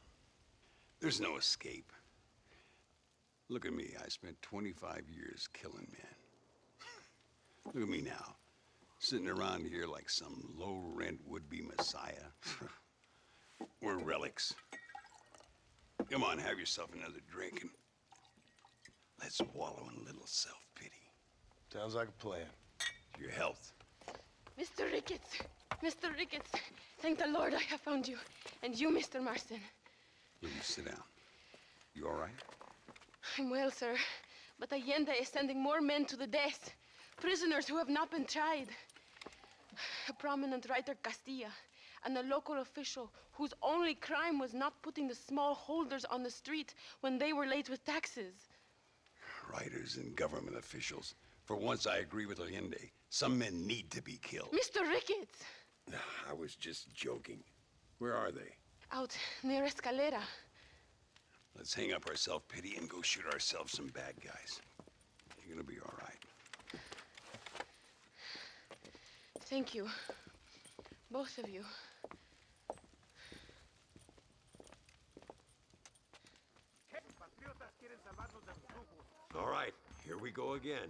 There's no escape. Look at me, I spent 25 years killing men. Look at me now, sitting around here like some low-rent would-be messiah. We're relics. Come on, have yourself another drink and let's wallow in a little self-pity. Sounds like a plan. Your health. Mr. Ricketts! Mr. Ricketts! Thank the Lord I have found you. And you, Mr. Marston. Will you sit down? You all right? I'm well, sir. But Allende is sending more men to the death. Prisoners who have not been tried. A prominent writer, Castilla, and a local official whose only crime was not putting the small holders on the street when they were late with taxes. Writers and government officials. For once, I agree with Linde. Some men need to be killed. Mr. Ricketts! I was just joking. Where are they? Out near Escalera. Let's hang up our self-pity and go shoot ourselves some bad guys. You're gonna be all right. Thank you. Both of you. All right, here we go again.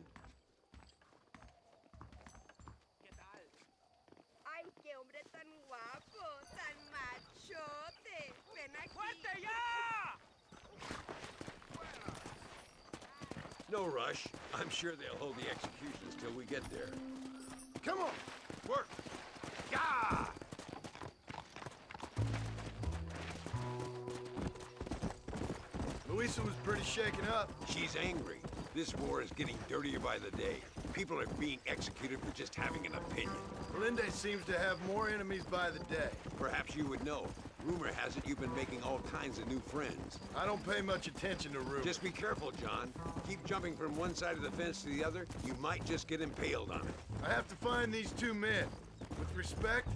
Ay, qué hombre tan guapo, tan machote. Ven aquí. ¡Fuerte ya! No rush. I'm sure they'll hold the executions till we get there. Come on, work. Yeah! Luisa was pretty shaken up. She's angry. This war is getting dirtier by the day. People are being executed for just having an opinion. Linde seems to have more enemies by the day. Perhaps you would know. Rumor has it you've been making all kinds of new friends. I don't pay much attention to rumors. Just be careful, John. Keep jumping from one side of the fence to the other, you might just get impaled on it. I have to find these two men. With respect,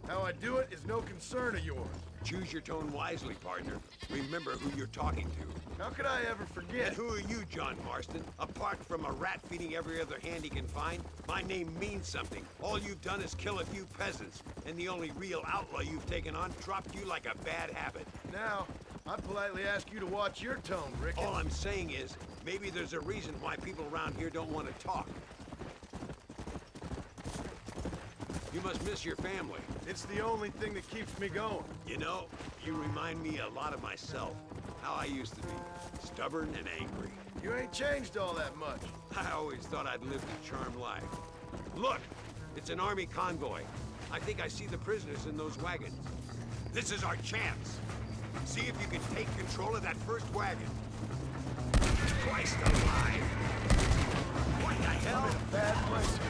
how I do it is no concern of yours. Choose your tone wisely, partner. Remember who you're talking to. How could I ever forget? And who are you, John Marston? Apart from a rat feeding every other hand he can find, my name means something. All you've done is kill a few peasants, and the only real outlaw you've taken on dropped you like a bad habit. Now, I politely ask you to watch your tone, Ricketts. All I'm saying is, maybe there's a reason why people around here don't want to talk. You must miss your family. It's the only thing that keeps me going. You know, you remind me a lot of myself. How I used to be. Stubborn and angry. You ain't changed all that much. I always thought I'd lived a charmed life. Look! It's an army convoy. I think I see the prisoners in those wagons. This is our chance. See if you can take control of that first wagon. Christ alive! What the hell? I'm in a bad place here.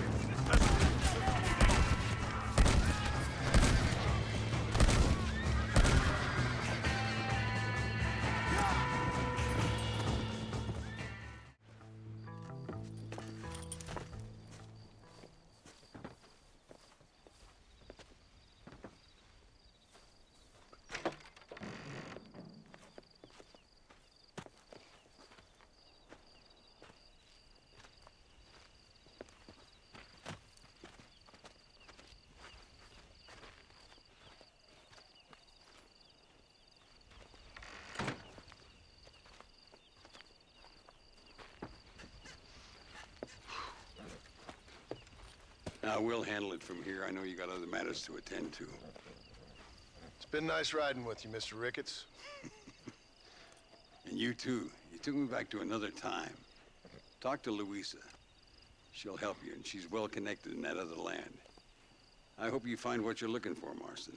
Now, we'll handle it from here. I know you got other matters to attend to. It's been nice riding with you, Mr. Ricketts. And you too. You took me back to another time. Talk to Luisa. She'll help you, and she's well connected in that other land. I hope you find what you're looking for, Marston.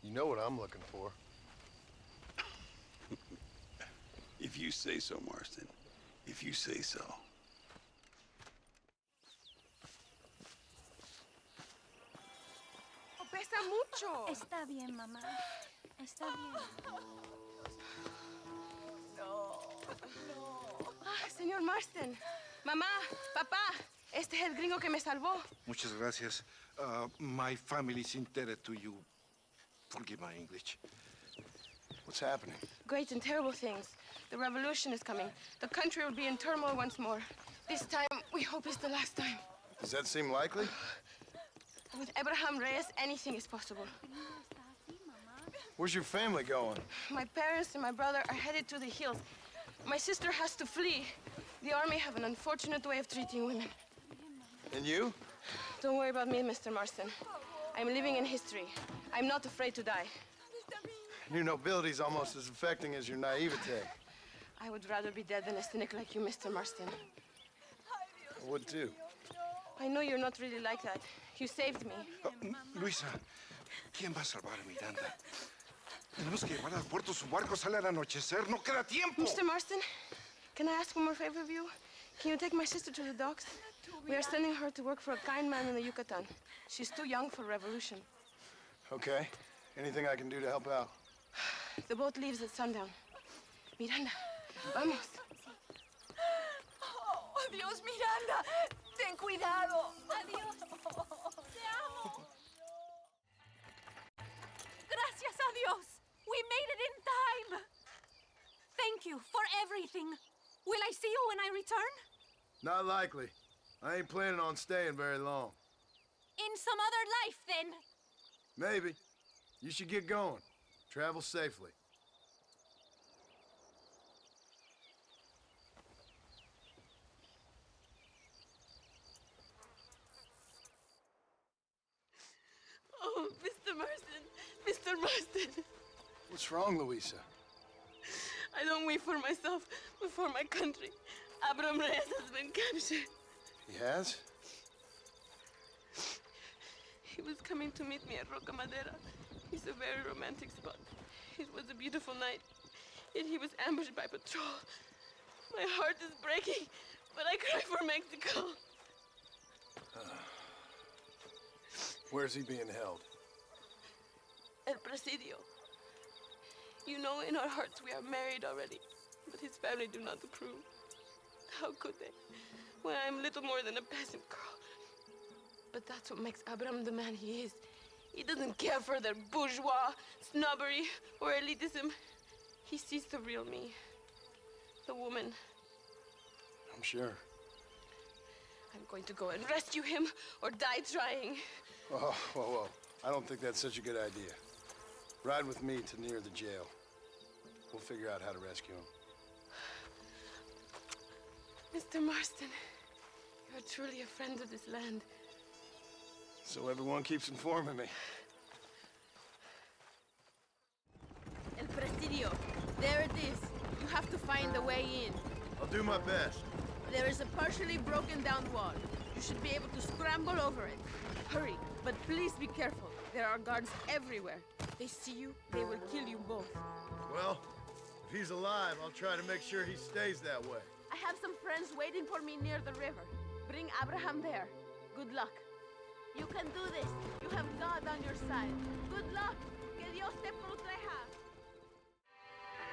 You know what I'm looking for. If you say so, Marston. If you say so. Pesa mucho. Está bien, mamá. Está bien. No. Ah, señor Marston. Mamá, papá, este es el gringo que me salvó. Muchas gracias. My family is indebted to you. Forgive my English. What's happening? Great and terrible things. The revolution is coming. The country will be in turmoil once more. This time, we hope is the last time. Does that seem likely? With Abraham Reyes, anything is possible. Where's your family going? My parents and my brother are headed to the hills. My sister has to flee. The army have an unfortunate way of treating women. And you? Don't worry about me, Mr. Marston. I'm living in history. I'm not afraid to die. Your nobility's almost as affecting as your naivete. I would rather be dead than a cynic like you, Mr. Marston. I would too. I know you're not really like that. You saved me. Luisa, ¿quién va a salvar a Miranda? Tenemos que llevar al puerto. Su barco sale al anochecer. No queda tiempo. Mr. Marston, can I ask one more favor of you? Can you take my sister to the docks? We are sending her to work for a kind man in the Yucatan. She's too young for revolution. Okay. Anything I can do to help out? The boat leaves at sundown. Miranda, vamos. Oh, adiós, Miranda. Ten cuidado. Adiós. Te amo. Gracias a Dios. We made it in time. Thank you for everything. Will I see you when I return? Not likely. I ain't planning on staying very long. In some other life, then. Maybe. You should get going. Travel safely. Oh, Mr. Marston. Mr. Marston. What's wrong, Louisa? I don't wait for myself, but for my country. Abraham Reyes has been captured. He has? He was coming to meet me at Roca Madera. It's a very romantic spot. It was a beautiful night, yet he was ambushed by patrol. My heart is breaking, but I cry for Mexico. Where's he being held? El Presidio. You know, in our hearts we are married already, but his family do not approve. How could they, when I'm little more than a peasant girl? But that's what makes Abraham the man he is. He doesn't care for their bourgeois, snobbery, or elitism. He sees the real me, the woman. I'm sure. I'm going to go and rescue him or die trying. Oh, whoa. I don't think that's such a good idea. Ride with me to near the jail. We'll figure out how to rescue him. Mr. Marston, you're truly a friend of this land. So everyone keeps informing me. El Presidio. There it is. You have to find the way in. I'll do my best. There is a partially broken down wall. You should be able to scramble over it. Hurry, but please be careful. There are guards everywhere. They see you, they will kill you both. Well, if he's alive, I'll try to make sure he stays that way. I have some friends waiting for me near the river. Bring Abraham there. Good luck. You can do this. You have God on your side. Good luck. Que Dios te proteja.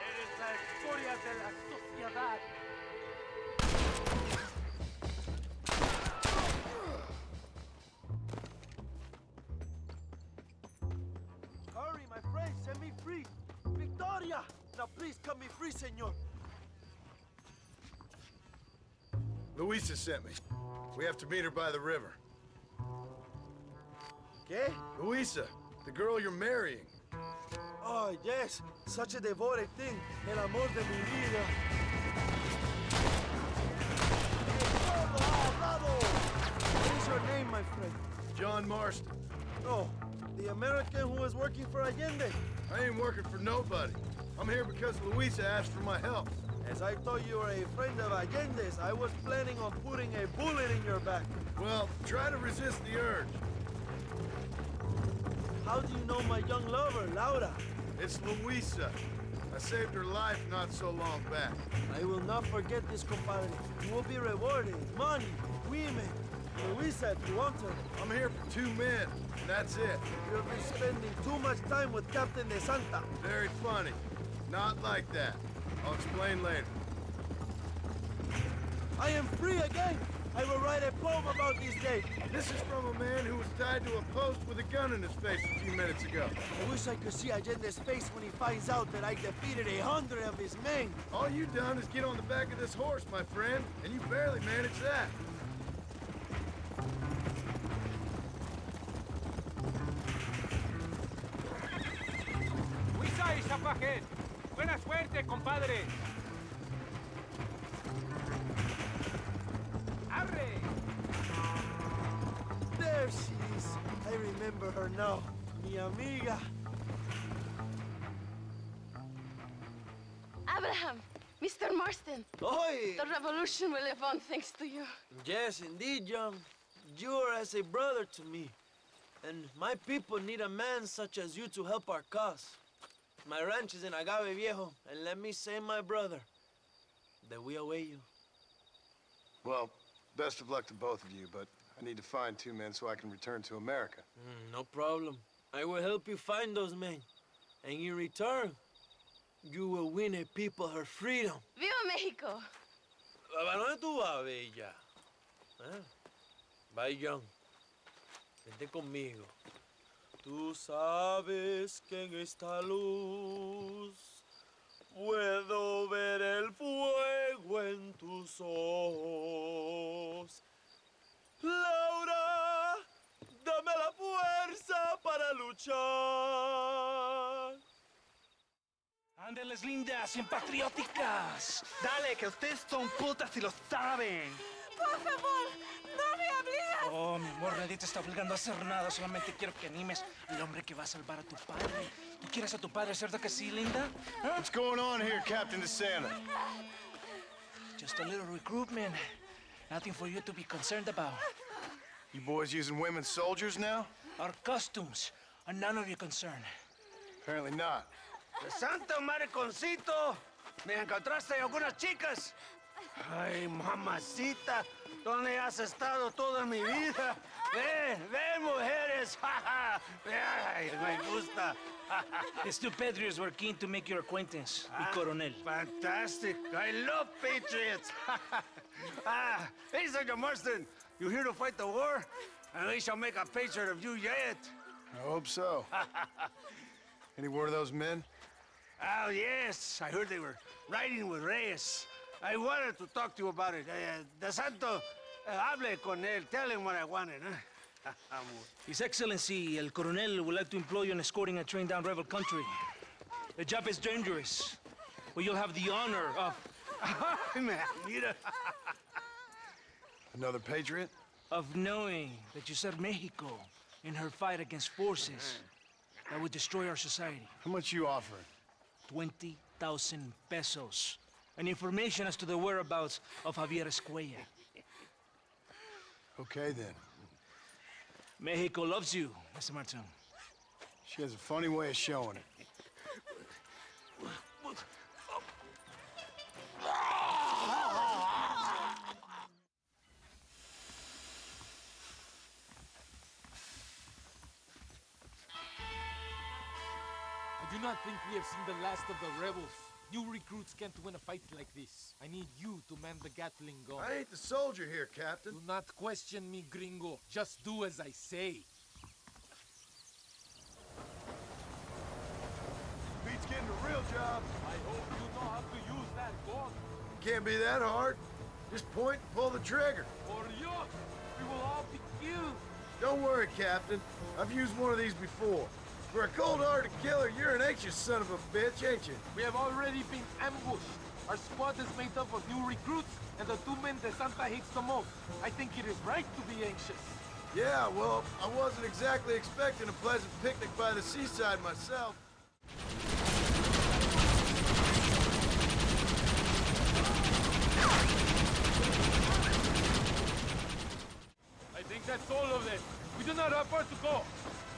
Eres la escoria de la sociedad. Hurry, my friend, set me free. Victoria! Now please cut me free, senor. Louisa sent me. We have to meet her by the river. ¿Qué? Louisa, the girl you're marrying. Oh, yes. Such a devoted thing. El amor de mi vida. What is your name, my friend? John Marston. No, the American who is working for Allende. I ain't working for nobody. I'm here because Louisa asked for my help. As I thought you were a friend of Allende's, I was planning on putting a bullet in your back. Well, try to resist the urge. How do you know my young lover, Laura? It's Louisa. I saved her life not so long back. I will not forget this, compadre. You will be rewarded. Money, women. Louisa, if you want her. I'm here for 2 men, and that's it. You'll be spending too much time with Captain De Santa. Very funny. Not like that. I'll explain later. I am free again. I will write a poem about this day. This is from a man who was tied to a post with a gun in his face a few minutes ago. I wish I could see Allende's face when he finds out that I defeated 100 of his men. All you done is get on the back of this horse, my friend, and you barely managed that. ¡Wisa y Zapajet! ¡Buena suerte, compadre! ¡Arre! There she is. I remember her now. Mi amiga. Abraham, Mr. Marston. Oi! The revolution will live on thanks to you. Yes, indeed, John. You are as a brother to me. And my people need a man such as you to help our cause. My ranch is in Agave Viejo, and let me say, my brother, that we await you. Well, best of luck to both of you, but I need to find 2 men so I can return to America. No problem. I will help you find those men. And in return, you will win a people her freedom. ¡Viva México! ¿A dónde tú vas, bella? ¿Eh? Bye, John. Vente conmigo. Tú sabes que en esta luz puedo ver el fuego en tus ojos. Laura, dame la fuerza para luchar. Ándeles, lindas, bien patrióticas. Dale, que ustedes son putas y lo saben. Por favor, no me obligas. Oh, mi amor, nadie te está obligando a hacer nada. Solamente quiero que animes al hombre que va a salvar a tu padre. ¿Tú quieres a tu padre, cierto que sí, Linda? Huh? What's going on here, Captain DeSanta? Just a little recruitment. Nothing for you to be concerned about. You boys using women soldiers now? Our costumes are none of your concern. Apparently not. ¡Santo mariconcito! ¿Me encontraste algunas chicas? Ay, mamacita, ¿dónde has estado toda mi vida? Ven, ven, mujeres. Ay, me gusta. These two patriots were keen to make your acquaintance, mi coronel. Fantastic. I love patriots. Hey, John Marston, you here to fight the war? And we shall make a patriot of you yet. I hope so. Any word of those men? Oh, yes. I heard they were riding with Reyes. I wanted to talk to you about it. De Santo, hable con él. Tell him what I wanted, huh? His Excellency, El Coronel, would like to employ you in escorting a train down rebel country. The job is dangerous, but you'll have the honor of... Mira. Another patriot? Of knowing that you served Mexico in her fight against forces that would destroy our society. How much you offering? 20,000 pesos. And information as to the whereabouts of Javier Escuella. Okay, then. Mexico loves you, Mr. Martin. She has a funny way of showing it. I do not think we have seen the last of the rebels. New recruits can't win a fight like this. I need you to man the Gatling gun. I ain't the soldier here, Captain. Do not question me, gringo. Just do as I say. Beats getting a real job. I hope you know how to use that gun. Can't be that hard. Just point and pull the trigger. Or you, we will all be killed. Don't worry, Captain. I've used one of these before. For a cold-hearted killer, you're an anxious son of a bitch, ain't you? We have already been ambushed. Our squad is made up of new recruits and the two men DeSanta hates the most. I think it is right to be anxious. Yeah, well, I wasn't exactly expecting a pleasant picnic by the seaside myself. I think that's all of them. We do not have far to go.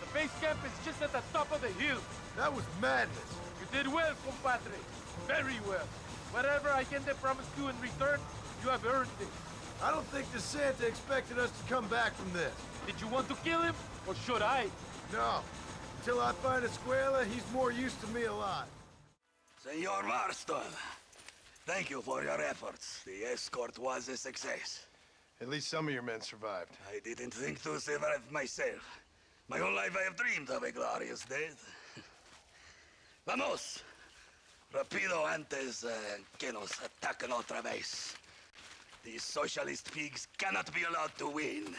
The base camp is just at the top of the hill. That was madness. You did well, compadre. Very well. Whatever Allende promised you in return, you have earned it. I don't think the Santa expected us to come back from this. Did you want to kill him, or should I? No. Until I find Escuela, he's more used to me alive. Senor Marston, thank you for your efforts. The escort was a success. At least some of your men survived. I didn't think to survive myself. My whole life I have dreamed of a glorious death. Vamos. Rapido antes que nos ataquen otra vez. These socialist pigs cannot be allowed to win.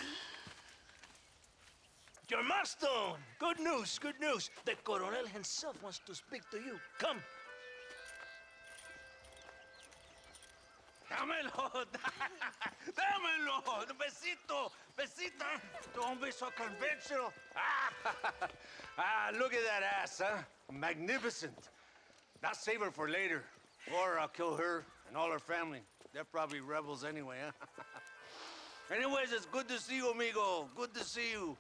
John Marston! Good news, good news. The Coronel himself wants to speak to you. Come. Dámelo, dámelo, besito, besita. Don't be so conventional. Look at that ass, huh? Magnificent. Now save her for later, or I'll kill her and all her family. They're probably rebels anyway, huh? Anyways, it's good to see you, amigo. Good to see you.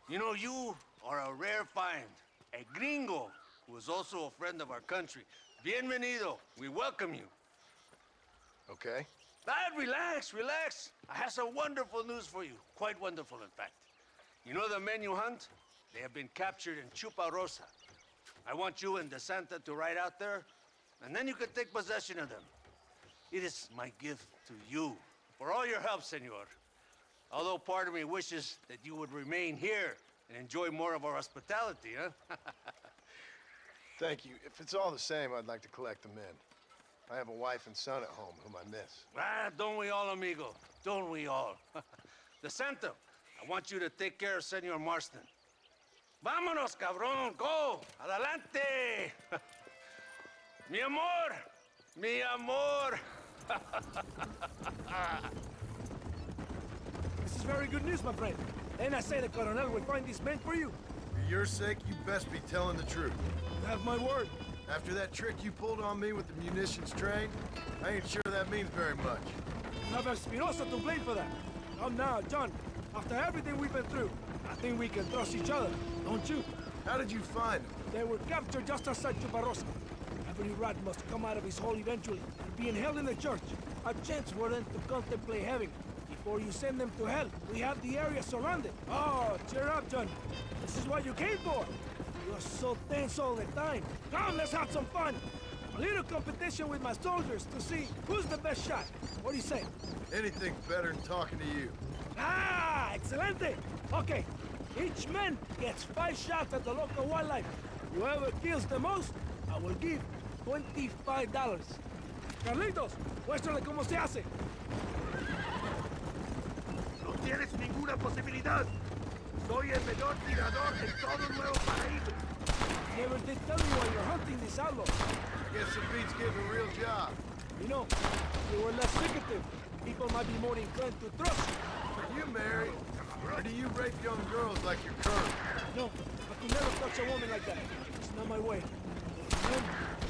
You know, you are a rare find. A gringo, who is also a friend of our country. Bienvenido. We welcome you. Okay. Dad, relax, relax. I have some wonderful news for you. Quite wonderful, in fact. You know the men you hunt? They have been captured in Chuparosa. I want you and De Santa to ride out there, and then you can take possession of them. It is my gift to you for all your help, senor. Although part of me wishes that you would remain here and enjoy more of our hospitality, huh? Thank you. If it's all the same, I'd like to collect the men. I have a wife and son at home whom I miss. Ah, don't we all, amigo? Don't we all? De Santa, I want you to take care of Senor Marston. Vámonos, cabrón, go! Adelante! Mi amor! Mi amor! This is very good news, my friend. And I say the Coronel will find these men for you. For your sake, you best be telling the truth. You have my word. After that trick you pulled on me with the munitions train, I ain't sure that means very much. You have Espinosa to blame for that. Come now, John. After everything we've been through, I think we can trust each other, don't you? How did you find them? They were captured just outside Chuparosa. Every rat must come out of his hole eventually, and being held in the church. A chance for them to contemplate heaven. Before you send them to hell, we have the area surrounded. Oh, cheer up, John. This is what you came for. You're so tense all the time. Come, let's have some fun. A little competition with my soldiers to see who's the best shot. What do you say? Anything's better than talking to you. Ah, excelente. Okay, each man gets 5 shots at the local wildlife. Whoever kills the most, I will give $25. Carlitos, muéstrale cómo se hace. No tienes ninguna posibilidad. Soy el mejor tirador de todo Nuevo Paraíso. Never did tell me while you're hunting this outlaw. Guess it beats getting a real job. You know, if you were less secretive, people might be more inclined to trust you. Are you married? Or do you rape young girls like your colonel? No, I could never touch a woman like that. It's not my way. But then,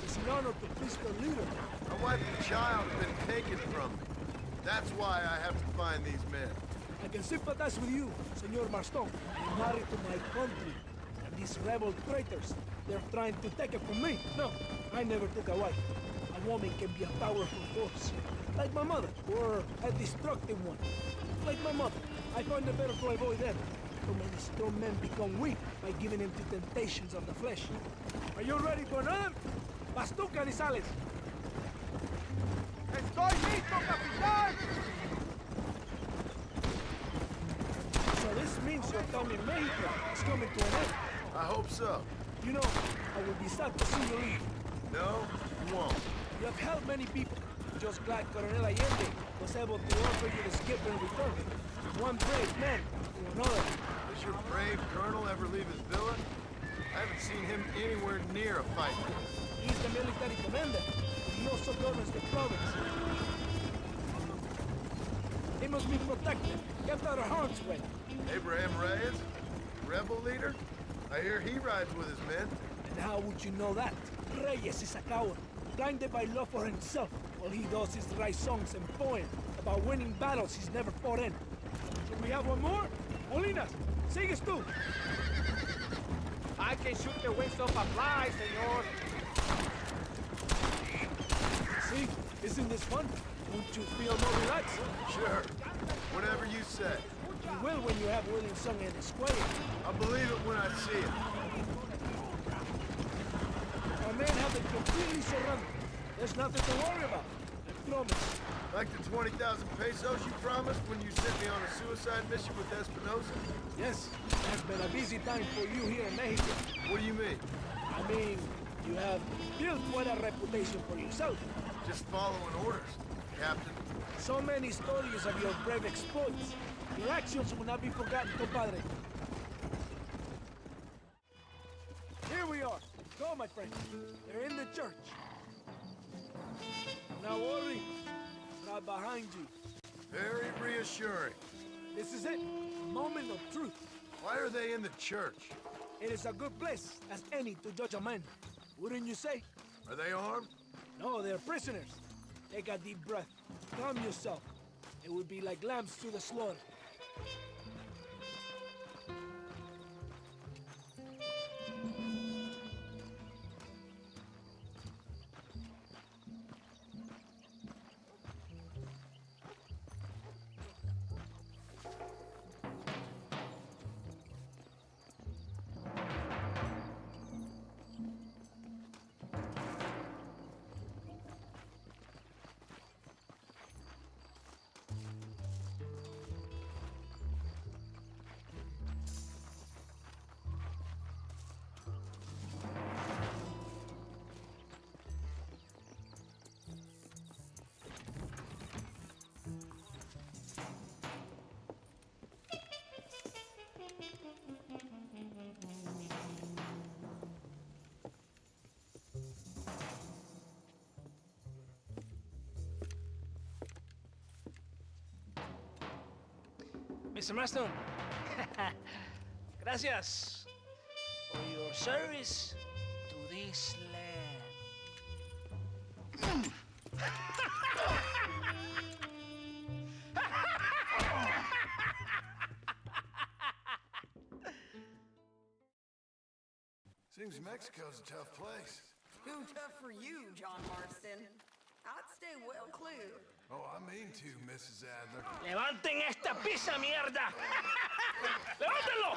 it's an honor to please the leader. My wife and child have been taken from me. That's why I have to find these men. I can sympathize with you, Senor Marston. You're married to my country. And these rebel traitors, they're trying to take it from me. No, I never took a wife. A woman can be a powerful force. Like my mother, or a destructive one. Like my mother, I find it better to avoid them. So many strong men become weak by giving in to temptations of the flesh. Are you ready for another? Vas tú, Canizales. ¡Estoy listo, capitán! So this means your time in Mexico is coming to an end. I hope so. You know, I would be sad to see you leave. No, you won't. You have helped many people. Just glad Coronel Allende was able to offer you the skip in return. One brave man to another. Does your brave colonel ever leave his villa? I haven't seen him anywhere near a fight. He's the military commander. He also governs the province. They must be protected, kept out of harm's way. Abraham Reyes, rebel leader? I hear he rides with his men. And how would you know that? Reyes is a coward, blinded by love for himself. All he does is write songs and poems about winning battles he's never fought in. Should we have one more? Molinas, sigues tú. I can shoot the wings off a fly, senor. See? Isn't this fun? Don't you feel more relaxed? Sure. Whatever you say. You will when you have William sung in the square. I'll believe it when I see it. Our men have it completely surrounded. There's nothing to worry about. I promise. Like the 20,000 pesos you promised when you sent me on a suicide mission with Espinosa? Yes, it's been a busy time for you here in Mexico. What do you mean? I mean, you have built quite a reputation for yourself. Just following orders, Captain. So many stories of your brave exploits. Your actions will not be forgotten, compadre. Here we are. Go, my friend. They're in the church. Now, worry. Right behind you. Very reassuring. This is it. A moment of truth. Why are they in the church? It is a good place as any to judge a man. Wouldn't you say? Are they armed? No, they're prisoners. Take a deep breath. Calm yourself. It would be like lambs to the slaughter. Mr. Marston. Gracias for your service to this land. Seems Mexico's a tough place. Too tough for you, John Marston. I'd stay well clear. Oh, I mean to, Mrs. Adler. ¡Levanten esta pizza, mierda! ¡Levántenlo!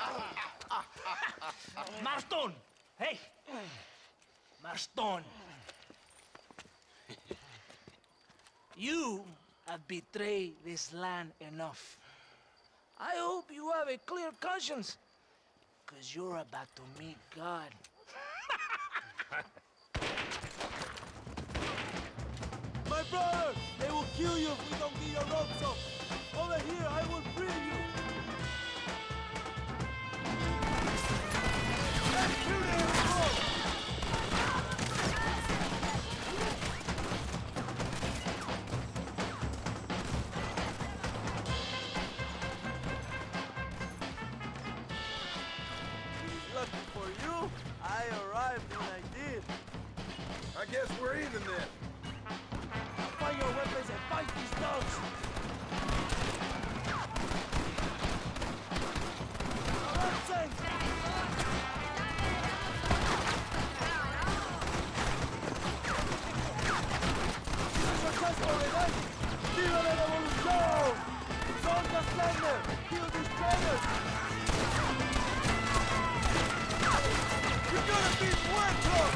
Marston! Hey! Marston! You have betrayed this land enough. I hope you have a clear conscience, because you're about to meet God. My brother! They will kill you if we don't get your ropes up. Over here, I will free you. Let's shoot him! Lucky for you, I arrived when I did. I guess we're even then. Find your weapons and fight these dogs! ¡Viva la revolución! ¡Soltas Linde! ¡Kill these traitors! You're gonna be muertos!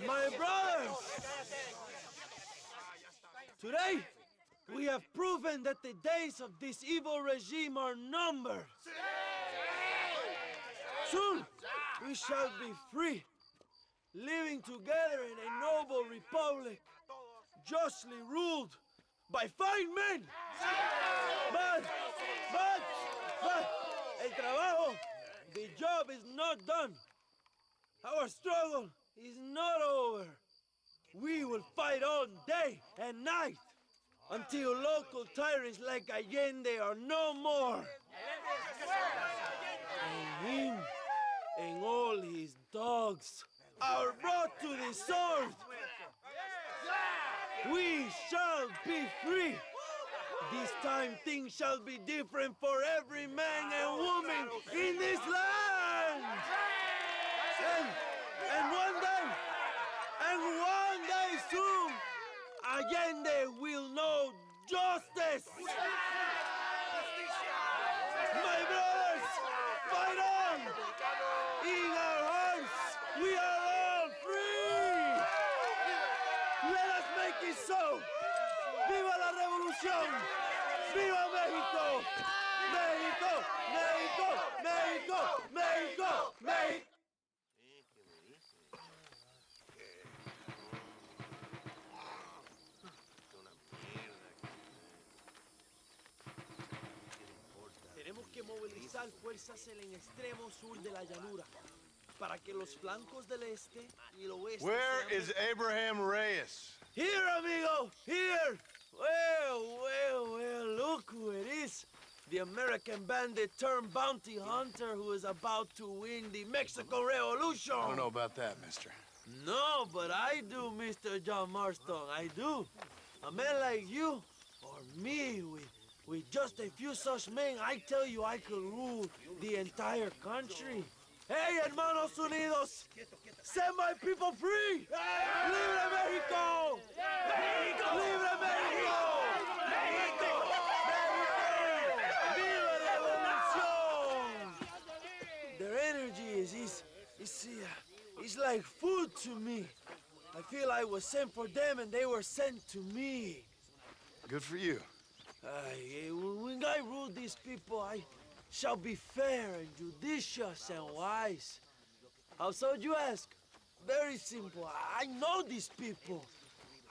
My brothers! Today, we have proven that the days of this evil regime are numbered. Soon, we shall be free, living together in a noble republic, justly ruled by fine men. But, el trabajo, the job is not done. Our struggle is not over. We will fight all day and night until local tyrants like Allende are no more. And him and all his dogs are brought to the sword. We shall be free. This time things shall be different for every man and woman in this land. And one day soon, Allende will know justice. My brothers, fight on! In our hearts, we are all free! Let us make it so! ¡Viva la revolución! ¡Viva México! ¡México! ¡México! ¡México! ¡México! ¡México! Tenemos que movilizar fuerzas en el extremo sur de la llanura para que los flancos del este y el oeste. Where is Abraham Reyes? Here, amigo, here. Well, look who it is. The American bandit turned bounty hunter who is about to win the Mexican Revolution. I don't know about that, mister. No, but I do, Mr. John Marston, I do. A man like you, or me, with just a few such men, I tell you I could rule the entire country. Hey, hermanos unidos, set my people free! Libre México! México! Libre México! México! México! Viva Revolución! Their energy is like food to me. I feel I was sent for them and they were sent to me. Good for you. When I rule these people, I shall be fair and judicious and wise. How so, you ask? Very simple. I know these people.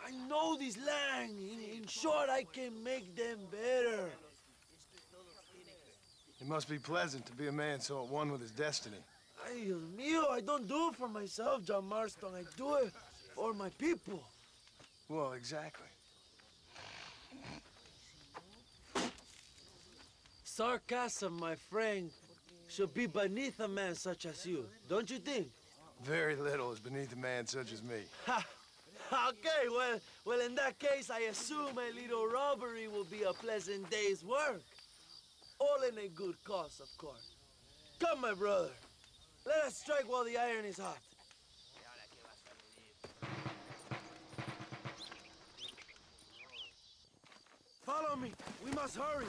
I know this land. In short, I can make them better. It must be pleasant to be a man so at one with his destiny. Ay, Dios mío, I don't do it for myself, John Marston. I do it for my people. Well, exactly. Sarcasm, my friend, should be beneath a man such as you, don't you think? Very little is beneath a man such as me. Ha! Okay, well, in that case, I assume a little robbery will be a pleasant day's work. All in a good cause, of course. Come, my brother. Let us strike while the iron is hot. Follow me. We must hurry.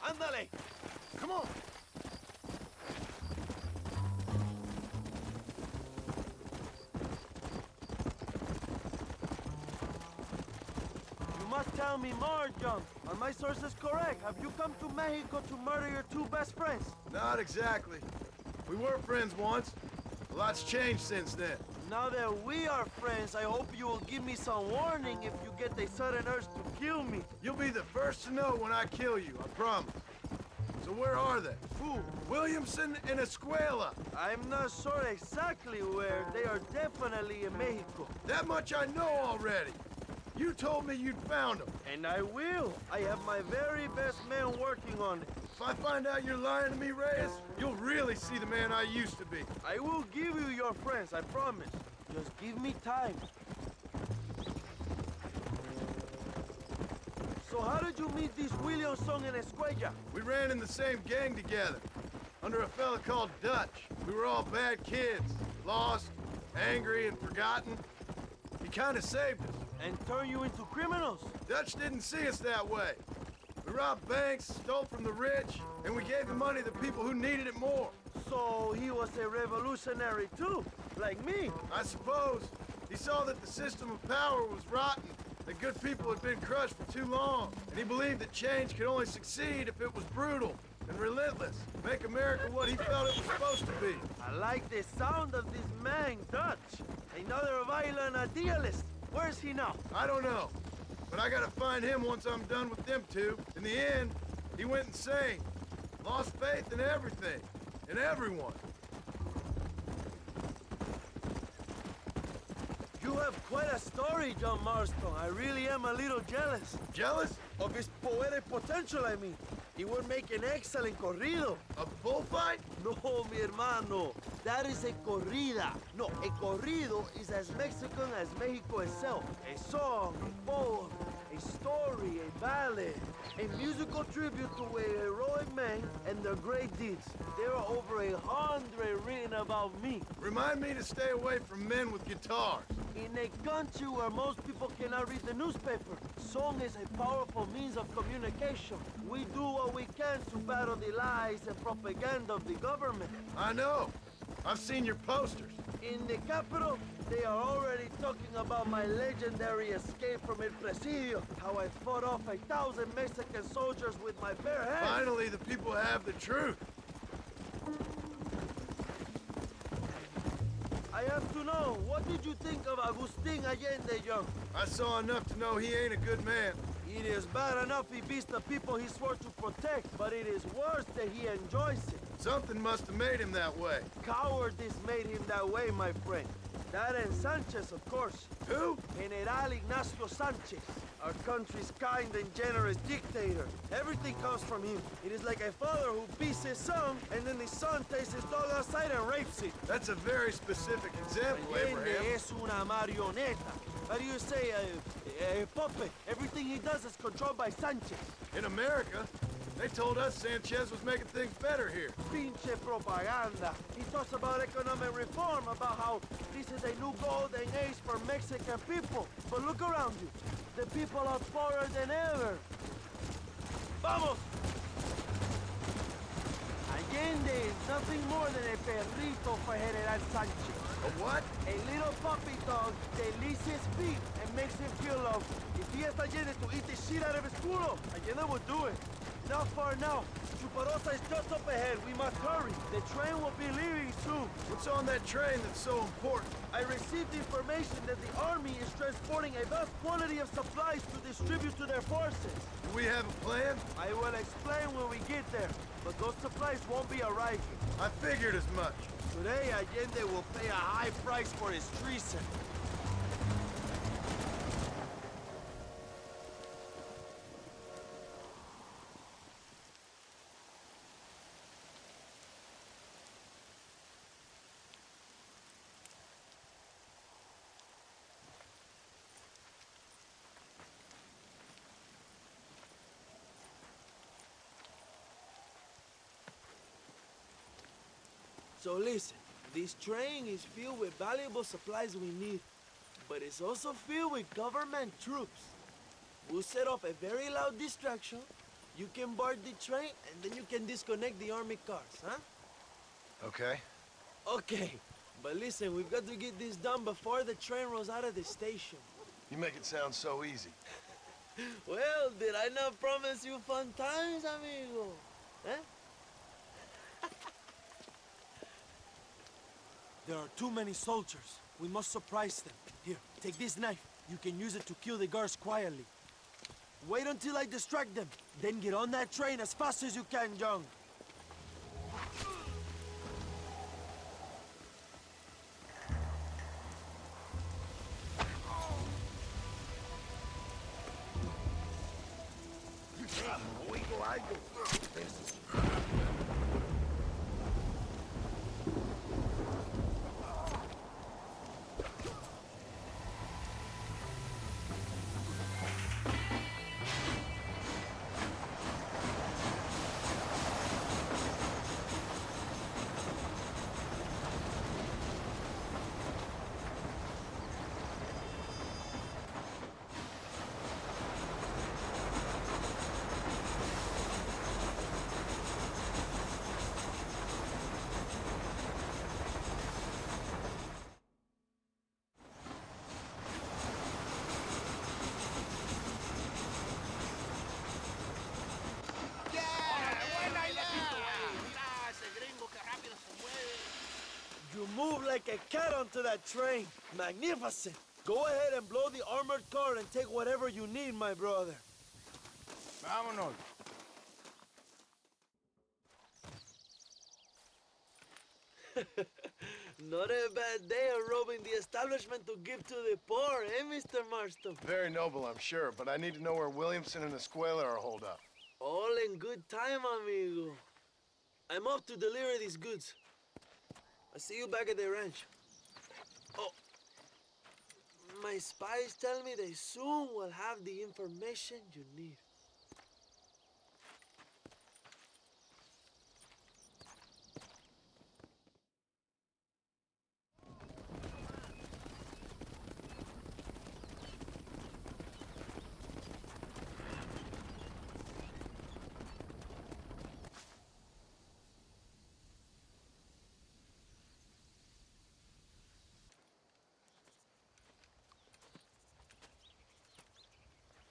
Ándale. Come on. You must tell me more, John. Are my sources correct? Have you come to Mexico to murder your two best friends? Not exactly. We were friends once. A lot's changed since then. Now that we are friends, I hope you will give me some warning if you get a sudden urge to kill me. You'll be the first to know when I kill you, I promise. So where are they? Who? Williamson and Escuela. I'm not sure exactly where. They are definitely in Mexico. That much I know already. You told me you'd found them. And I will. I have my very best men working on it. If I find out you're lying to me, Reyes, you'll really see the man I used to be. I will give you your friends, I promise. Just give me time. So how did you meet these Williamson and Escuella? We ran in the same gang together, under a fella called Dutch. We were all bad kids, lost, angry, and forgotten. He kind of saved us. And turned you into criminals? Dutch didn't see us that way. We robbed banks, stole from the rich, and we gave the money to people who needed it more. So he was a revolutionary too, like me? I suppose. He saw that the system of power was rotten, that good people had been crushed for too long, and he believed that change could only succeed if it was brutal and relentless, make America what he felt it was supposed to be. I like the sound of this man, Dutch. Another violent idealist. Where's he now? I don't know, but I gotta find him once I'm done with them two. In the end, he went insane, lost faith in everything, in everyone. You have quite a story, John Marston. I really am a little jealous. Jealous? Of his poetic potential, I mean. He would make an excellent corrido. A bullfight? No, mi hermano. That is a corrida. No, a corrido is as Mexican as Mexico itself. A song, a poem, a story, a ballad, a musical tribute to a heroic man and their great deeds. There are over 100 written about me. Remind me to stay away from men with guitars. In a country where most people cannot read the newspaper, song is a powerful means of communication. We do what we can to battle the lies and propaganda of the government. I know. I've seen your posters. In the capital, they are already talking about my legendary escape from El Presidio, how I fought off 1,000 Mexican soldiers with my bare hands. Finally, the people have the truth. I have to know, what did you think of Agustin Allende, John? I saw enough to know he ain't a good man. It is bad enough he beats the people he swore to protect, but it is worse that he enjoys it. Something must have made him that way. Cowardice made him that way, my friend. That and Sanchez, of course. Who? General Ignacio Sanchez, our country's kind and generous dictator. Everything comes from him. It is like a father who beats his son, and then the son takes his dog outside and rapes it. That's a very specific example, Allende Abraham. es una marioneta. How do you say, a puppet? Everything he does is controlled by Sanchez. In America, they told us Sanchez was making things better here. Pinche propaganda. He talks about economic reform, about how this is a new golden age for Mexican people. But look around you. The people are poorer than ever. Vamos! Allende is nothing more than a perrito for General Sanchez. A what? A little puppy dog that licks his feet and makes him feel loved. If he asked Allende to eat the shit out of his culo, Allende would do it. Not far now. Chuparosa is just up ahead. We must hurry. The train will be leaving soon. What's on that train that's so important? I received information that the army is transporting a vast quantity of supplies to distribute to their forces. Do we have a plan? I will explain when we get there, but those supplies won't be arriving. I figured as much. Today, Allende will pay a high price for his treason. So listen, this train is filled with valuable supplies we need, but it's also filled with government troops. We'll set off a very loud distraction. You can board the train, and then you can disconnect the army cars, huh? Okay. Okay, but listen, we've got to get this done before the train rolls out of the station. You make it sound so easy. Well, did I not promise you fun times, amigo? Eh? There are too many soldiers. We must surprise them. Here, take this knife. You can use it to kill the guards quietly. Wait until I distract them. Then get on that train as fast as you can, John. You move like a cat onto that train. Magnificent. Go ahead and blow the armored car and take whatever you need, my brother. Vámonos. Not a bad day of robbing the establishment to give to the poor, eh, Mr. Marston? Very noble, I'm sure, but I need to know where Williamson and Escuela are holed up. All in good time, amigo. I'm off to deliver these goods. I'll see you back at the ranch. Oh, my spies tell me they soon will have the information you need.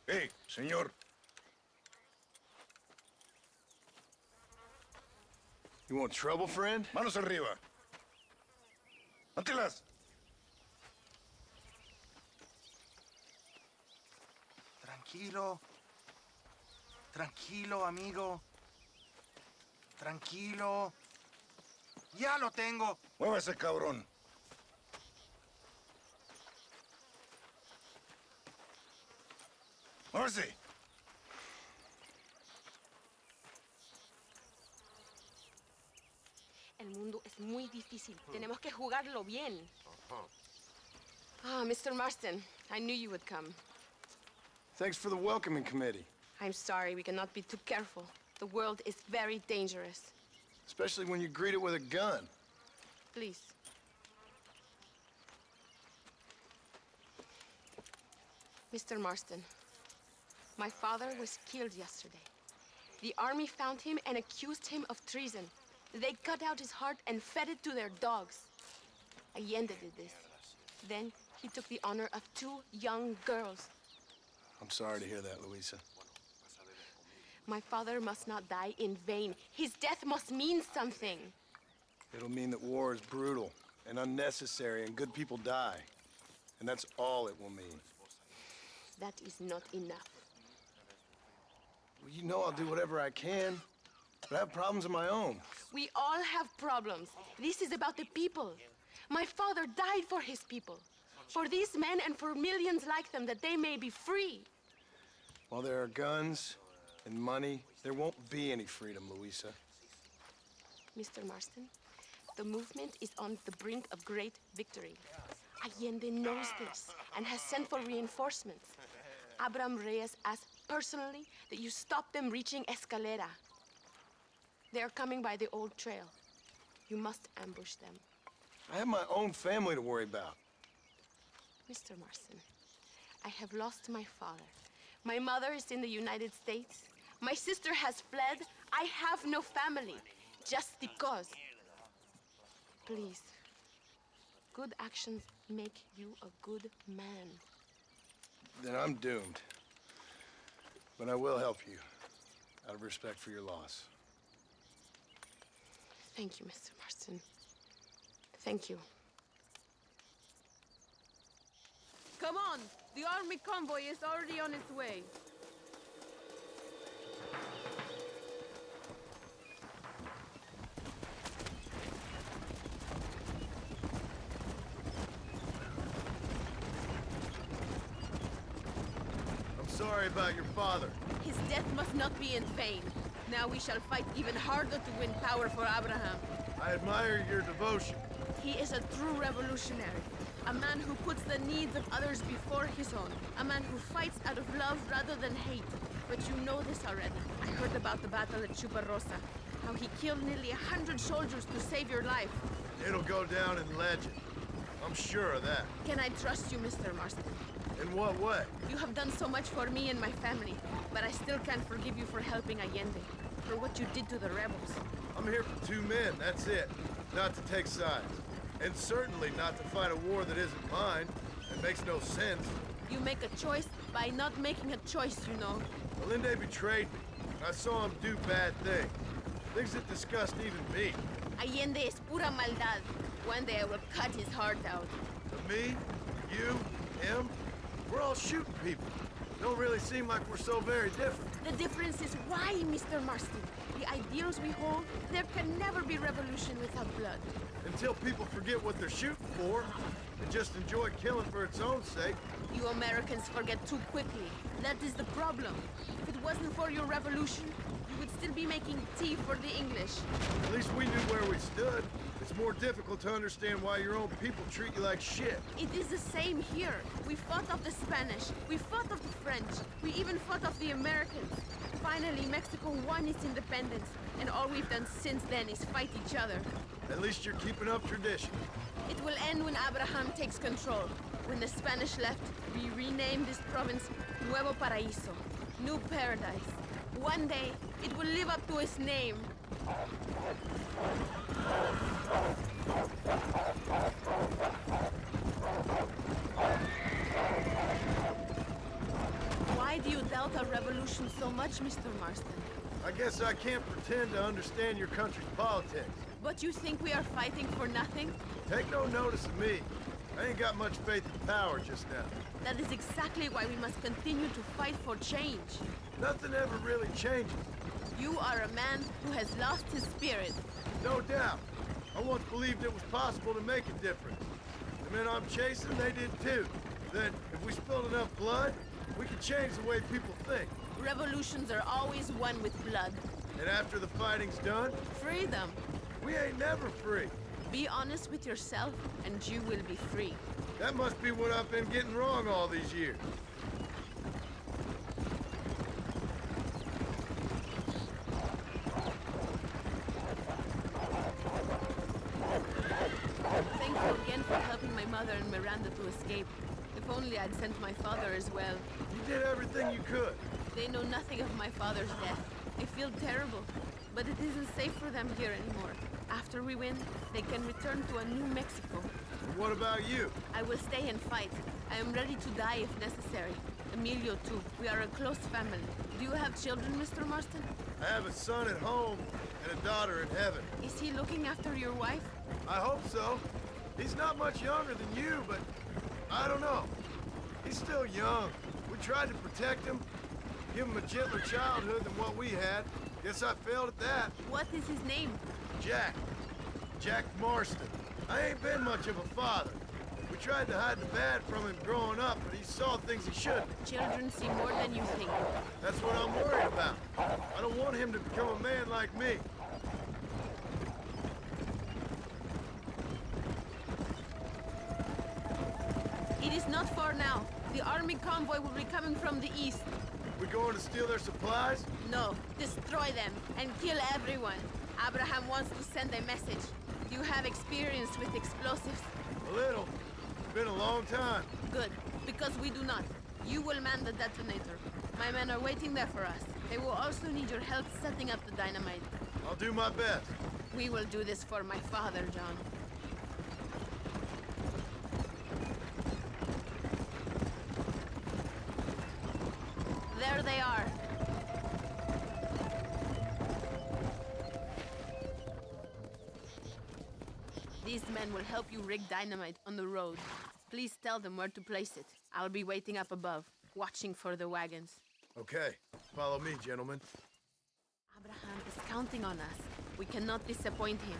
Hey, señor. You want trouble, friend? Manos arriba. Antelas. Tranquilo. Tranquilo, amigo. Tranquilo. Ya lo tengo. Muévase, cabrón. Muévase. El mundo es muy difícil. Tenemos que jugarlo bien. Ah, Mr. Marston, I knew you would come. Thanks for the welcoming committee. I'm sorry, we cannot be too careful. The world is very dangerous. Especially when you greet it with a gun. Please. Mr. Marston, my father was killed yesterday. The army found him and accused him of treason. They cut out his heart and fed it to their dogs. Allende did this. Then he took the honor of 2 young girls. I'm sorry to hear that, Luisa. My father must not die in vain. His death must mean something. It'll mean that war is brutal and unnecessary and good people die. And that's all it will mean. That is not enough. Well, you know I'll do whatever I can, but I have problems of my own. We all have problems. This is about the people. My father died for his people. For these men and for millions like them, that they may be free. While there are guns and money, there won't be any freedom, Luisa. Mr. Marston, the movement is on the brink of great victory. Allende knows this and has sent for reinforcements. Abraham Reyes asked personally that you stop them reaching Escalera. They are coming by the old trail. You must ambush them. I have my own family to worry about. Mr. Marston, I have lost my father. My mother is in the United States. My sister has fled. I have no family. Just because. Please. Good actions make you a good man. Then I'm doomed. But I will help you, out of respect for your loss. Thank you, Mr. Marston. Thank you. Come on! The army convoy is already on its way. I'm sorry about your father. His death must not be in vain. Now we shall fight even harder to win power for Abraham. I admire your devotion. He is a true revolutionary. A man who puts the needs of others before his own. A man who fights out of love rather than hate. But you know this already. I heard about the battle at Chuparosa. How he killed nearly 100 soldiers to save your life. It'll go down in legend. I'm sure of that. Can I trust you, Mr. Marston? In what way? You have done so much for me and my family, but I still can't forgive you for helping Allende. For what you did to the rebels. I'm here for two men, that's it. Not to take sides. And certainly not to fight a war that isn't mine. It makes no sense. You make a choice by not making a choice, you know. Linde betrayed me. I saw him do bad things. Things that disgust even me. Allende es pura maldad. One day I will cut his heart out. To me, you, him, we're all shooting people. Don't really seem like we're so very different. The difference is why, Mr. Marston. The ideals we hold, there can never be revolution without blood. Until people forget what they're shooting for and just enjoy killing for its own sake. You Americans forget too quickly. That is the problem. If it wasn't for your revolution, you would still be making tea for the English. At least we knew where we stood. It's more difficult to understand why your own people treat you like shit. It is the same here. We fought off the Spanish. We fought off the French. We even fought off the Americans. Finally, Mexico won its independence, and all we've done since then is fight each other. At least you're keeping up tradition. It will end when Abraham takes control. When the Spanish left, we renamed this province Nuevo Paraíso, New Paradise. One day, it will live up to its name. Why do you doubt our revolution so much, Mr. Marston? I guess I can't pretend to understand your country's politics. But you think we are fighting for nothing? Take no notice of me. I ain't got much faith in power just now. That is exactly why we must continue to fight for change. Nothing ever really changes. You are a man who has lost his spirit. No doubt. I once believed it was possible to make a difference. The men I'm chasing, they did too. That if we spilled enough blood, we could change the way people think. Revolutions are always won with blood. And after the fighting's done? Freedom. We ain't never free. Be honest with yourself, and you will be free. That must be what I've been getting wrong all these years. Thank you again for helping my mother and Miranda to escape. If only I'd sent my father as well. You did everything you could. They know nothing of my father's death. I feel terrible, but it isn't safe for them here anymore. After we win, they can return to a new Mexico. And what about you? I will stay and fight. I am ready to die if necessary. Emilio, too. We are a close family. Do you have children, Mr. Marston? I have a son at home and a daughter in heaven. Is he looking after your wife? I hope so. He's not much younger than you, but I don't know. He's still young. We tried to protect him, give him a gentler childhood than what we had. Guess I failed at that. What is his name? Jack. Jack Marston. I ain't been much of a father. We tried to hide the bad from him growing up, but he saw things he shouldn't. Children see more than you think. That's what I'm worried about. I don't want him to become a man like me. It is not far now. The army convoy will be coming from the east. We going to steal their supplies? No, destroy them and kill everyone. Abraham wants to send a message. Do you have experience with explosives? A little. It's been a long time. Good, because we do not. You will man the detonator. My men are waiting there for us. They will also need your help setting up the dynamite. I'll do my best. We will do this for my father, John. There they are. These men will help you rig dynamite on the road. Please tell them where to place it. I'll be waiting up above, watching for the wagons. Okay. Follow me, gentlemen. Abraham is counting on us. We cannot disappoint him.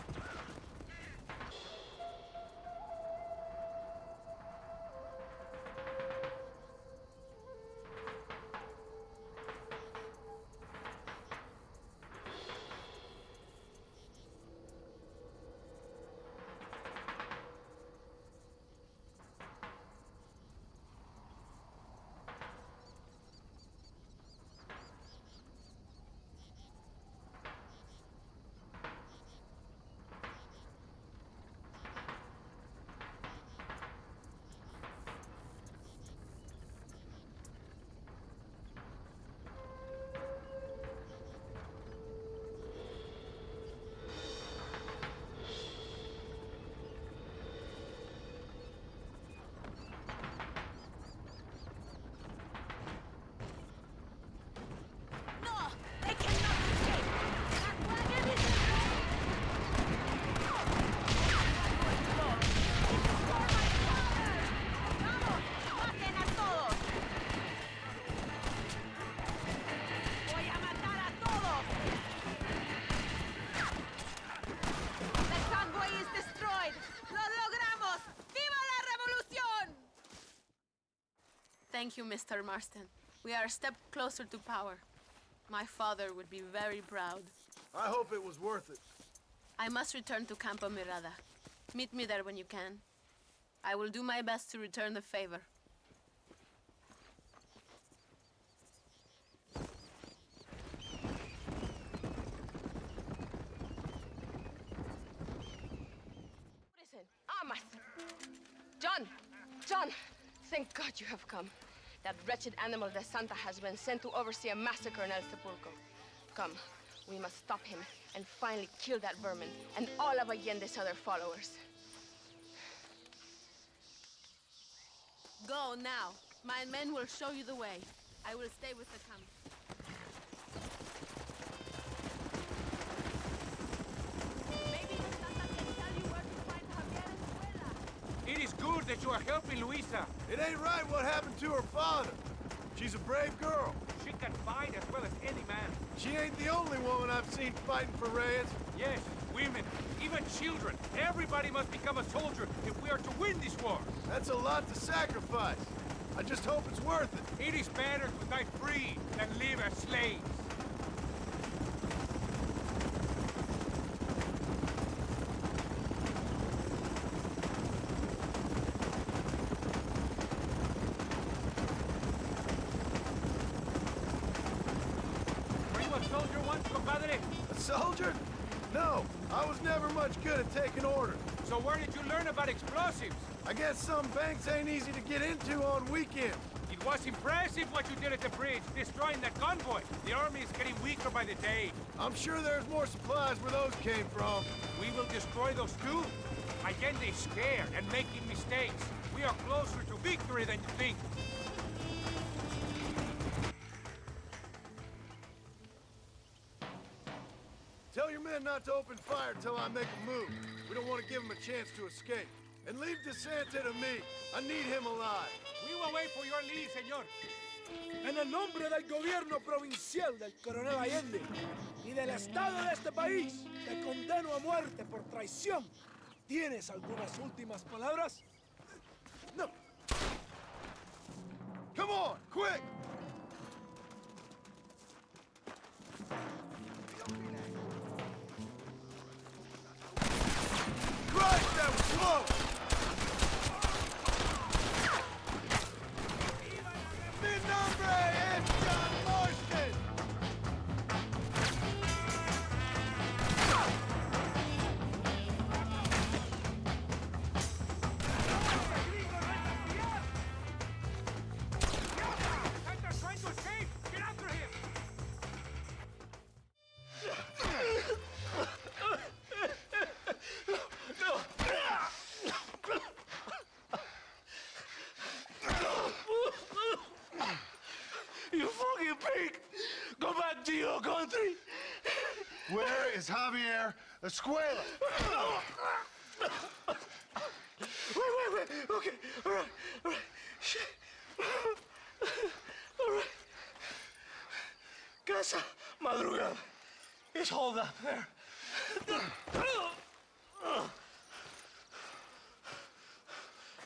Thank you, Mr. Marston. We are a step closer to power. My father would be very proud. I hope it was worth it. I must return to Campo Mirada. Meet me there when you can. I will do my best to return the favor. Listen, Amas! John! Thank God you have come. That wretched animal de Santa has been sent to oversee a massacre in El Sepulcro. Come, we must stop him and finally kill that vermin and all of Allende's other followers. Go now. My men will show you the way. I will stay with the camp. Maybe the Santa can tell you where to find Javier and Suela. It is good that you are helping Luisa. It ain't right what happened to her father. She's a brave girl. She can fight as well as any man. She ain't the only woman I've seen fighting for Reyes. Yes, women, even children. Everybody must become a soldier if we are to win this war. That's a lot to sacrifice. I just hope it's worth it. It is better to die free than live as slaves. Soldier? No, I was never much good at taking orders. So where did you learn about explosives? I guess some banks ain't easy to get into on weekends. It was impressive what you did at the bridge, destroying that convoy. The army is getting weaker by the day. I'm sure there's more supplies where those came from. We will destroy those too. Allende is scared and making mistakes. We are closer to victory than you think. Tell your men not to open fire till I make a move. We don't want to give them a chance to escape. And leave DeSanta to me. I need him alive. We will wait for your lead, señor. En el nombre del gobierno provincial del coronel Allende y del Estado de este país, te condeno a muerte por traición. ¿Tienes algunas últimas palabras? No. Come on, quick! Christ, that was close! Mi nombre es John Marston! no country. Where is Javier Escuela? Wait. Okay, all right. Shit. All right. Casa Madrugada. It's hold up there.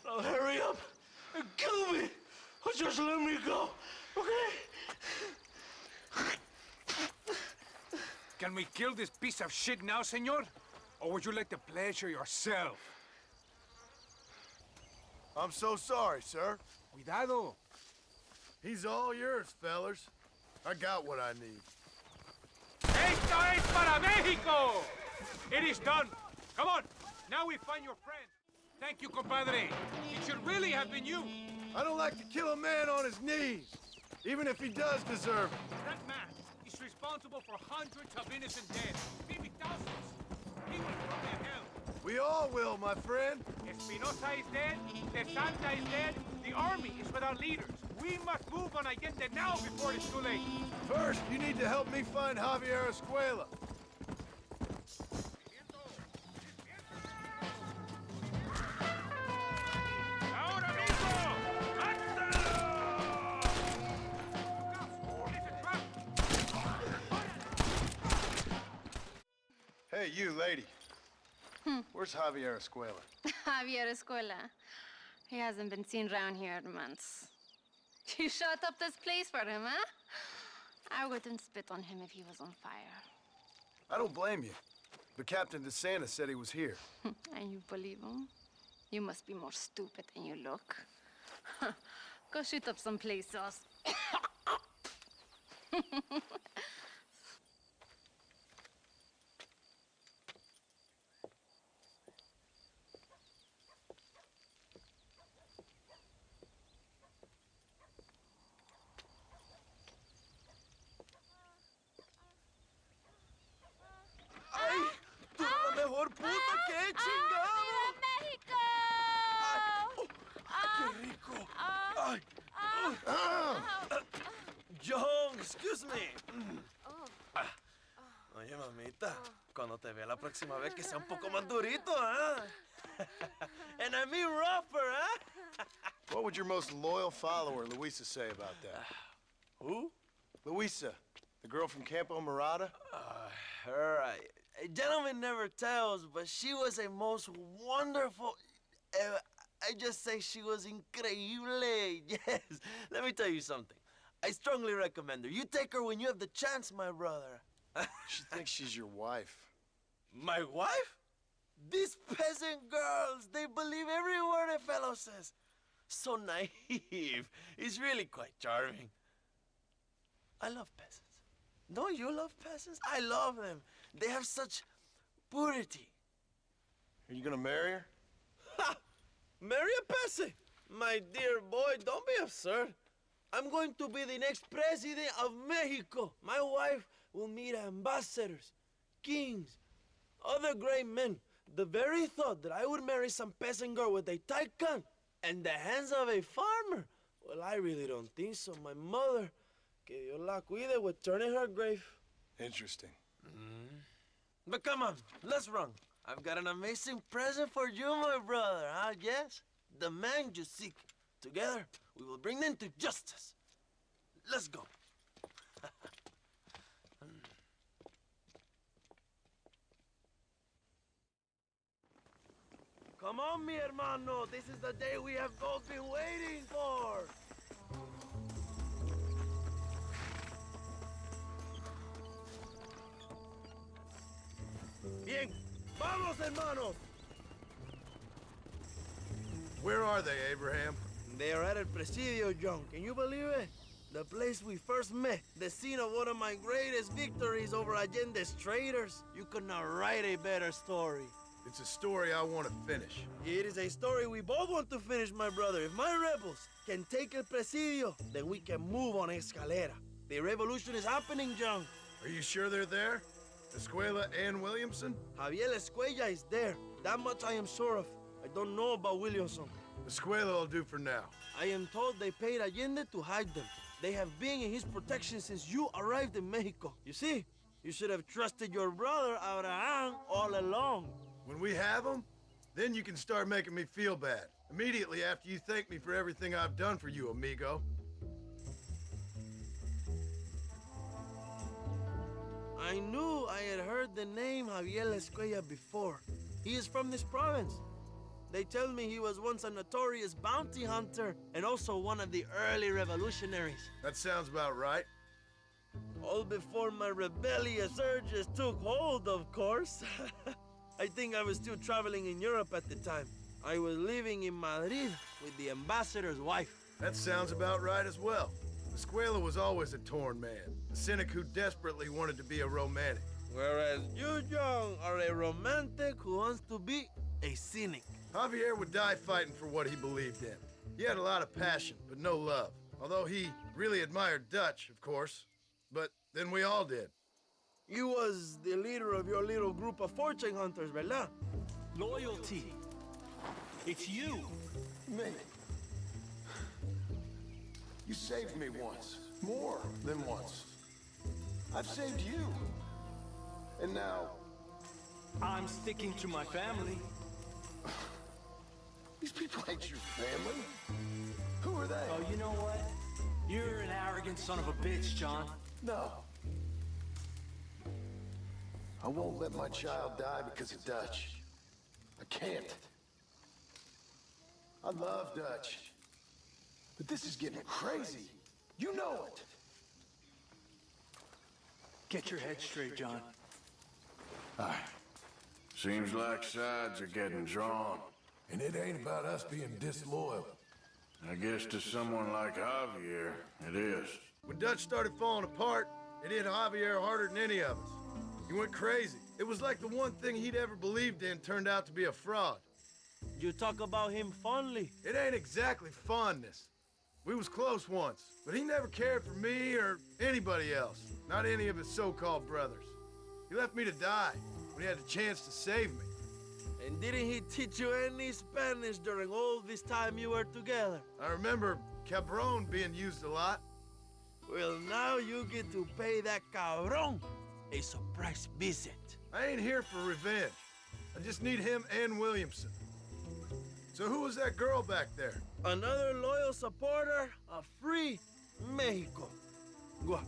Now hurry up and kill me, or just let me go, okay? Can we kill this piece of shit now, senor? Or would you like to pleasure yourself? I'm so sorry, sir. Cuidado. He's all yours, fellers. I got what I need. Esto es para Mexico! It is done. Come on. Now we find your friend. Thank you, compadre. It should really have been you. I don't like to kill a man on his knees, even if he does deserve it. That man is responsible for hundreds of innocent dead. Maybe thousands. He will go to hell. We all will, my friend. Espinosa is dead. De Santa is dead. The army is without leaders. We must move on Allende now before it's too late. First, you need to help me find Javier Escuela. Ahora mismo! Hey, you lady. Where's Javier Escuela? Javier Escuela. He hasn't been seen around here in months. You shut up this place for him, huh? I wouldn't spit on him if he was on fire. I don't blame you. But Captain DeSanta said he was here. And you believe him? You must be more stupid than you look. Go shoot up someplace else. Mejor puta que chingado. México! ¡Qué rico! Ay. John, excuse me. Oye, mamita, cuando te vea la próxima vez que sea un poco más durito, ¿ah? And I mean rougher, ¿ah? What would your most loyal follower, Luisa, say about that? Who? Luisa, the girl from Campo Mirada? Her, a gentleman never tells, but she was a most wonderful... I just say she was increíble. Yes. Let me tell you something. I strongly recommend her. You take her when you have the chance, my brother. She thinks she's your wife. My wife? These peasant girls, they believe every word a fellow says. So naive. It's really quite charming. I love peasants. Don't you love peasants? I love them. They have such purity. Are you gonna marry her? Ha! Marry a peasant? My dear boy, don't be absurd. I'm going to be the next president of Mexico. My wife will meet ambassadors, kings, other great men. The very thought that I would marry some peasant girl with a tight gun and the hands of a farmer, well, I really don't think so. My mother, que Dios la cuide, would turn in her grave. Interesting. But come on, let's run. I've got an amazing present for you, my brother, huh? Yes? The man you seek. Together, we will bring them to justice. Let's go. Come on, mi hermano. This is the day we have both been waiting for. Bien. Vamos, hermanos. Where are they, Abraham? They are at El Presidio, John. Can you believe it? The place we first met. The scene of one of my greatest victories over Allende's traitors. You could not write a better story. It's a story I want to finish. It is a story we both want to finish, my brother. If my rebels can take El Presidio, then we can move on Escalera. The revolution is happening, John. Are you sure they're there? Escuela and Williamson? Javier Escuela is there. That much I am sure of. I don't know about Williamson. Escuela will do for now. I am told they paid Allende to hide them. They have been in his protection since you arrived in Mexico. You see, you should have trusted your brother Abraham all along. When we have him, then you can start making me feel bad. Immediately after you thank me for everything I've done for you, amigo. I knew I had heard the name Javier Escuella before. He is from this province. They tell me he was once a notorious bounty hunter and also one of the early revolutionaries. That sounds about right. All before my rebellious urges took hold, of course. I think I was still traveling in Europe at the time. I was living in Madrid with the ambassador's wife. That sounds about right as well. Escuela was always a torn man, a cynic who desperately wanted to be a romantic. Whereas you, John, are a romantic who wants to be a cynic. Javier would die fighting for what he believed in. He had a lot of passion, but no love. Although he really admired Dutch, of course. But then we all did. You was the leader of your little group of fortune hunters, ¿verdad? Loyalty. It's you. Me. You saved me once. More than once. I've saved you. And now... I'm sticking to my family. These people ain't your family. Who are they? Oh, you know what? You're an arrogant son of a bitch, John. No. I won't let my child die because of Dutch. I can't. I love Dutch. But this is getting crazy. You know it. Get your head straight, John. Aye. Seems like sides are getting drawn. And it ain't about us being disloyal. I guess to someone like Javier, it is. When Dutch started falling apart, it hit Javier harder than any of us. He went crazy. It was like the one thing he'd ever believed in turned out to be a fraud. You talk about him fondly. It ain't exactly fondness. We was close once, but he never cared for me or anybody else. Not any of his so-called brothers. He left me to die when he had the chance to save me. And didn't he teach you any Spanish during all this time you were together? I remember cabron being used a lot. Well, now you get to pay that cabron a surprise visit. I ain't here for revenge. I just need him and Williamson. So who was that girl back there? Another loyal supporter of free Mexico. What?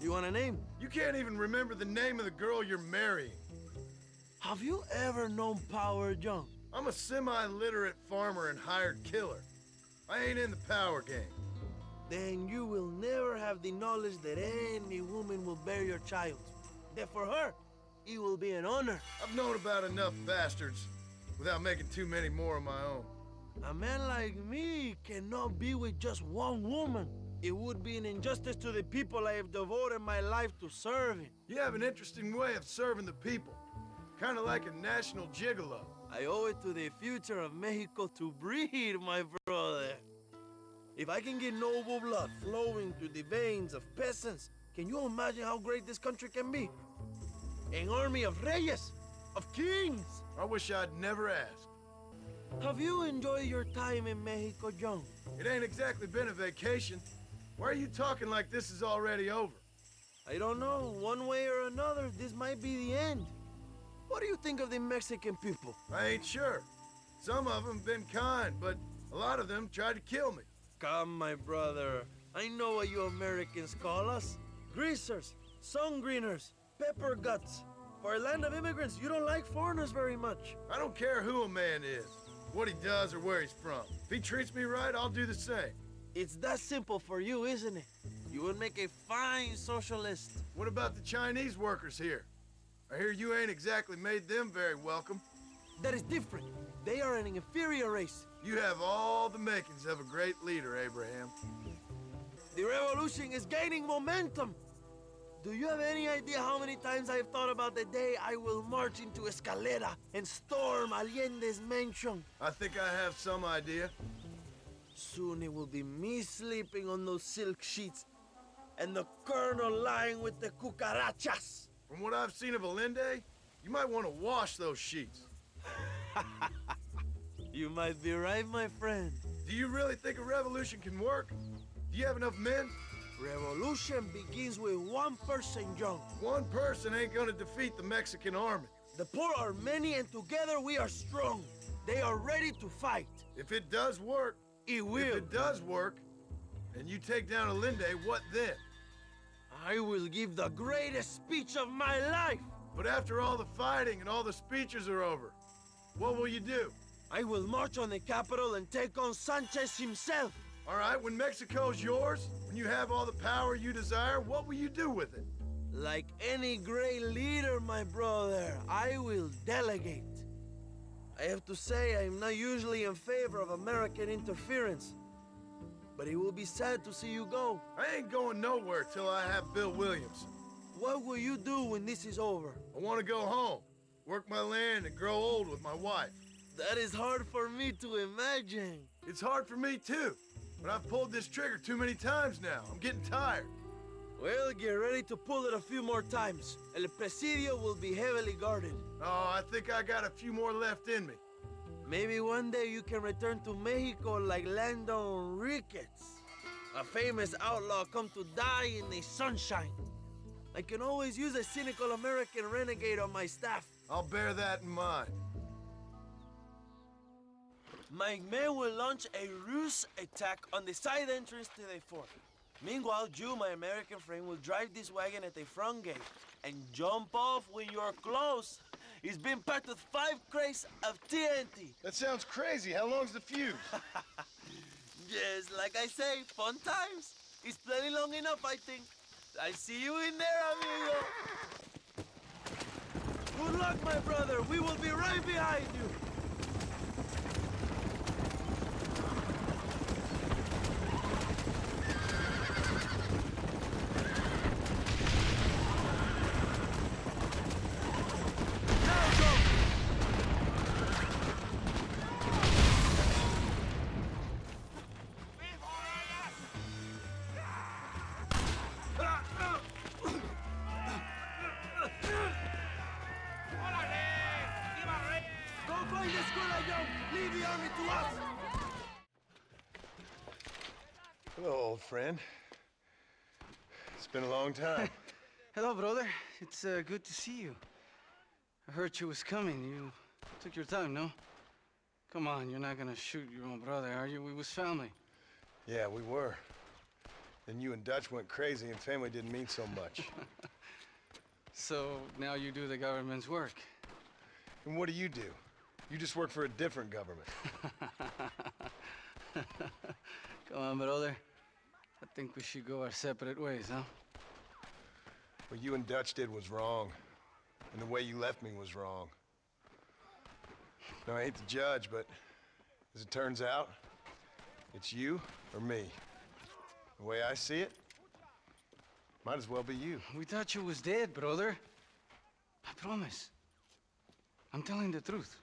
You want a name? You can't even remember the name of the girl you're marrying. Have you ever known power, John? I'm a semi-literate farmer and hired killer. I ain't in the power game. Then you will never have the knowledge that any woman will bear your child. That for her, it will be an honor. I've known about enough bastards without making too many more of my own. A man like me cannot be with just one woman. It would be an injustice to the people I have devoted my life to serving. You have an interesting way of serving the people. Kind of like a national gigolo. I owe it to the future of Mexico to breed, my brother. If I can get noble blood flowing through the veins of peasants, can you imagine how great this country can be? An army of reyes, of kings. I wish I'd never asked. Have you enjoyed your time in Mexico, John? It ain't exactly been a vacation. Why are you talking like this is already over? I don't know. One way or another, this might be the end. What do you think of the Mexican people? I ain't sure. Some of them been kind, but a lot of them tried to kill me. Come, my brother. I know what you Americans call us. Greasers, sun-greeners, pepper guts. For a land of immigrants, you don't like foreigners very much. I don't care who a man is, what he does or where he's from. If he treats me right, I'll do the same. It's that simple for you, isn't it? You would make a fine socialist. What about the Chinese workers here? I hear you ain't exactly made them very welcome. That is different. They are an inferior race. You have all the makings of a great leader, Abraham. The revolution is gaining momentum. Do you have any idea how many times I've thought about the day I will march into Escalera and storm Allende's mansion? I think I have some idea. Soon it will be me sleeping on those silk sheets and the colonel lying with the cucarachas. From what I've seen of Linde, you might want to wash those sheets. You might be right, my friend. Do you really think a revolution can work? Do you have enough men? Revolution begins with one person, John. One person ain't gonna defeat the Mexican army. The poor are many and together we are strong. They are ready to fight. If it does work, it will. If it does work, and you take down a Linde, what then? I will give the greatest speech of my life. But after all the fighting and all the speeches are over, what will you do? I will march on the capital and take on Sanchez himself. All right, when Mexico's yours, when you have all the power you desire, what will you do with it? Like any great leader, my brother, I will delegate. I have to say, I'm not usually in favor of American interference. But it will be sad to see you go. I ain't going nowhere till I have Bill Williams. What will you do when this is over? I want to go home, work my land, and grow old with my wife. That is hard for me to imagine. It's hard for me, too. But I've pulled this trigger too many times now. I'm getting tired. Well, get ready to pull it a few more times. El Presidio will be heavily guarded. Oh, I think I got a few more left in me. Maybe one day you can return to Mexico like Landon Ricketts, a famous outlaw come to die in the sunshine. I can always use a cynical American renegade on my staff. I'll bear that in mind. My men will launch a ruse attack on the side entrance to the fort. Meanwhile, you, my American friend, will drive this wagon at the front gate and jump off when you're close. It's been packed with 5 crates of TNT. That sounds crazy. How long's the fuse? Yes, like I say, fun times. It's plenty long enough, I think. I see you in there, amigo. Good luck, my brother. We will be right behind you. Leave the army to us! Hello, old friend. It's been a long time. Hello, brother. It's good to see you. I heard you was coming. You took your time, no? Come on, you're not gonna shoot your own brother, are you? We was family. Yeah, we were. Then you and Dutch went crazy and family didn't mean so much. So now you do the government's work. And what do? You just work for a different government. Come on, brother. I think we should go our separate ways, huh? What you and Dutch did was wrong. And the way you left me was wrong. Now, I hate to judge, but as it turns out, it's you or me. The way I see it, might as well be you. We thought you was dead, brother. I promise. I'm telling the truth.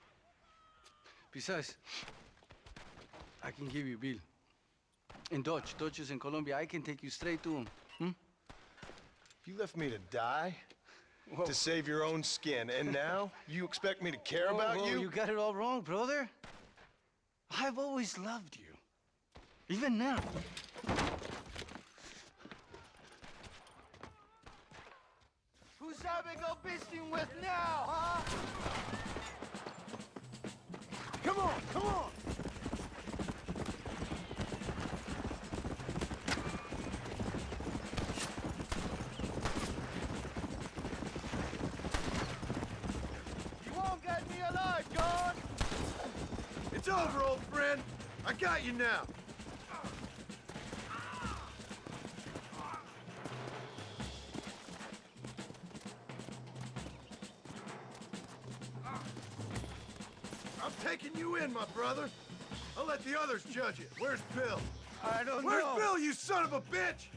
Besides, I can give you Bill. In Dutch. Dutch is in Colombia. I can take you straight to him. You left me to die? Whoa. To save your own skin, and now you expect me to care about you? You got it all wrong, brother. I've always loved you. Even now. Who's having a beasting with now, huh? Come on, come on! You won't get me alive, John! It's over, old friend. I got you now. I'm taking you in, my brother. I'll let the others judge it. Where's Bill? I don't know. Where's Bill, you son of a bitch?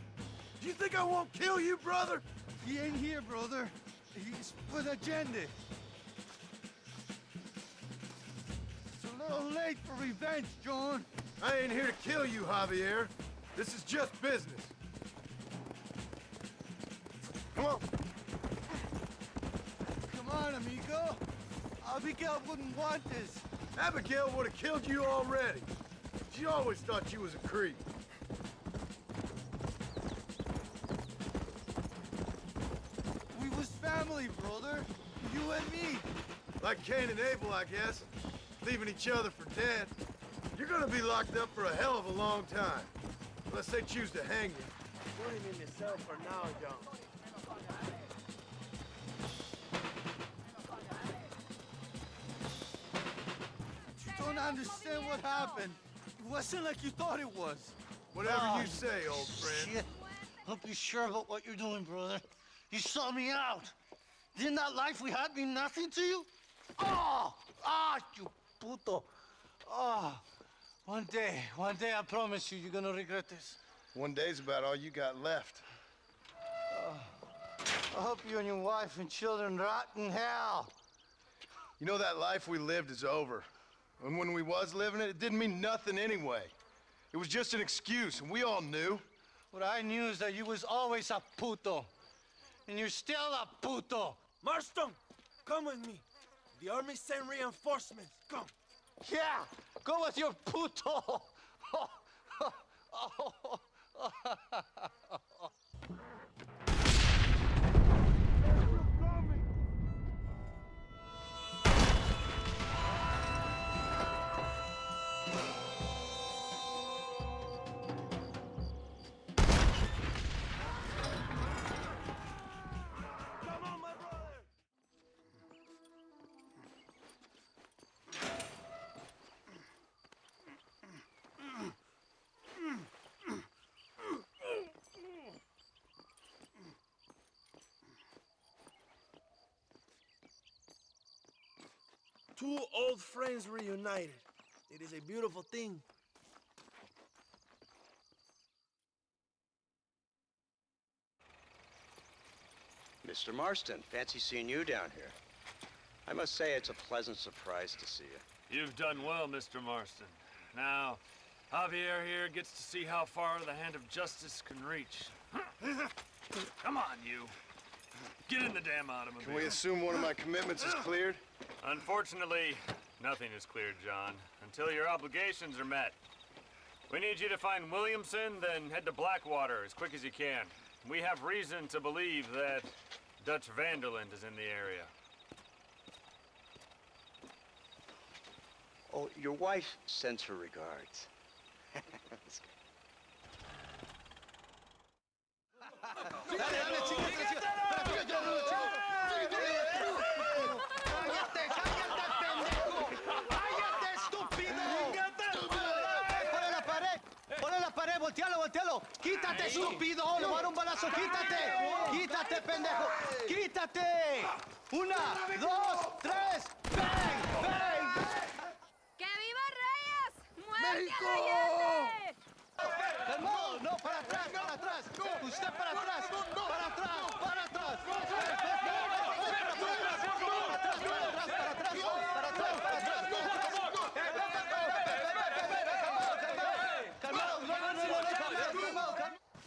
Do you think I won't kill you, brother? He ain't here, brother. He's with agenda. It's a little late for revenge, John. I ain't here to kill you, Javier. This is just business. Come on. Come on, amigo. Abigail wouldn't want this. Abigail would have killed you already. She always thought you was a creep. family, brother. You and me. Like Cain and Abel, I guess. Leaving each other for dead. You're gonna be locked up for a hell of a long time. Unless they choose to hang you. Put him in the cell for now, John. You don't understand what happened. It wasn't like you thought it was. Whatever you say, old friend. Shit. Hope you're sure about what you're doing, brother. You saw me out. Didn't that life we had mean nothing to you? Oh! Ah, you puto. Oh. One day, I promise you, you're gonna regret this. One day's about all you got left. I hope you and your wife and children rot in hell. You know, that life we lived is over. And when we was living it, it didn't mean nothing anyway. It was just an excuse, and we all knew. What I knew is that you was always a puto. And you're still a puto. Marston, come with me. The army sent reinforcements. Come. Yeah, go with your puto. Two old friends reunited. It is a beautiful thing. Mr. Marston, fancy seeing you down here. I must say it's a pleasant surprise to see you. You've done well, Mr. Marston. Now, Javier here gets to see how far the hand of justice can reach. Come on, you. Get in the damn automobile. Can we assume one of my commitments is cleared? Unfortunately, nothing is cleared, John, until your obligations are met. We need you to find Williamson, then head to Blackwater as quick as you can. We have reason to believe that Dutch Vanderland is in the area. Oh, your wife sends her regards. Voltealo. Quítate, estúpido. Le voy a dar un balazo. Quítate. Quítate, pendejo. Quítate. Una, dos, tres. Bang, bang. ¡Que viva Reyes! ¡Muerte ¡México! a Allende! Calmado, no, para atrás. Usted para atrás. Para atrás.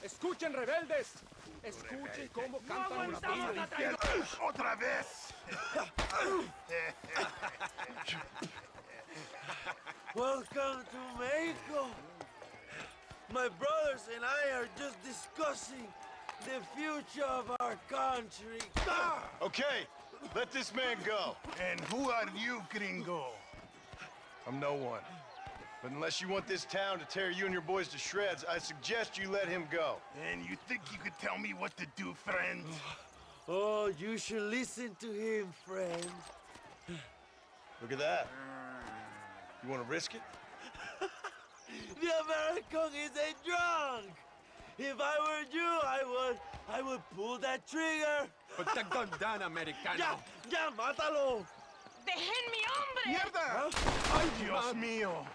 Escuchen, rebeldes. Escuchen cómo cantan una pila. ¡Otra vez! Welcome to Mexico. My brothers and I are just discussing the future of our country. Okay, let this man go. And who are you, gringo? I'm no one. But unless you want this town to tear you and your boys to shreds, I suggest you let him go. And you think you could tell me what to do, friend? Oh, you should listen to him, friend. Look at that. You want to risk it? The American is a drunk. If I were you, I would pull that trigger. Put the gun down, Americano. Ya, mátalo. ¡Dejen mi hombre! ¡Mierda! ¡Ay, Dios mío!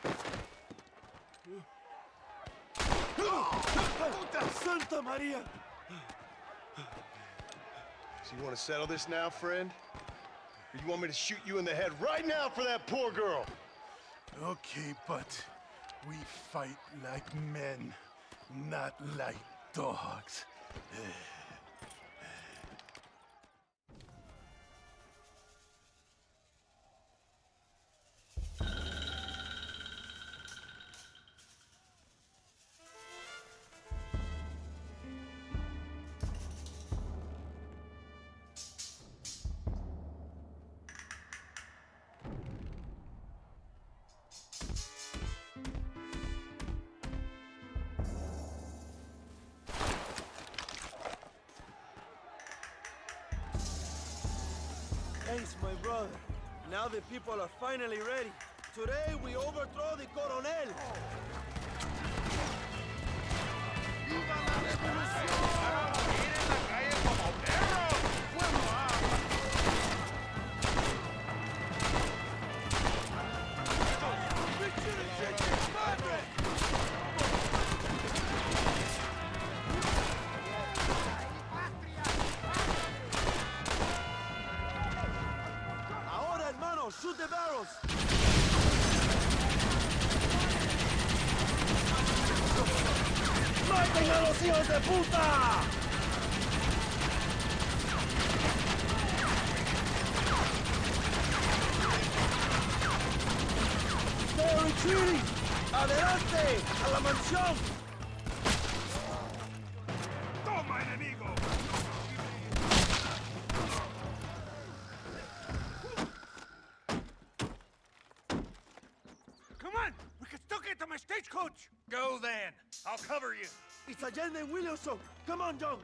¡Puta Santa María! So you want to settle this now, friend? Or you want me to shoot you in the head right now for that poor girl? Okay, but we fight like men, not like dogs. Thanks, my brother. Now the people are finally ready. Today we overthrow the Coronel. ¡Viva la revolución! Ahora, hermanos, shoot the barrels. ¡Maten a los hijos de puta! ¡They're retreating! ¡Adelante! ¡A la mansión! ¡Toma, enemigo! Come on! We can still get to my stagecoach! Go then! I'll cover you! It's Allende and Williamson! Come on, John!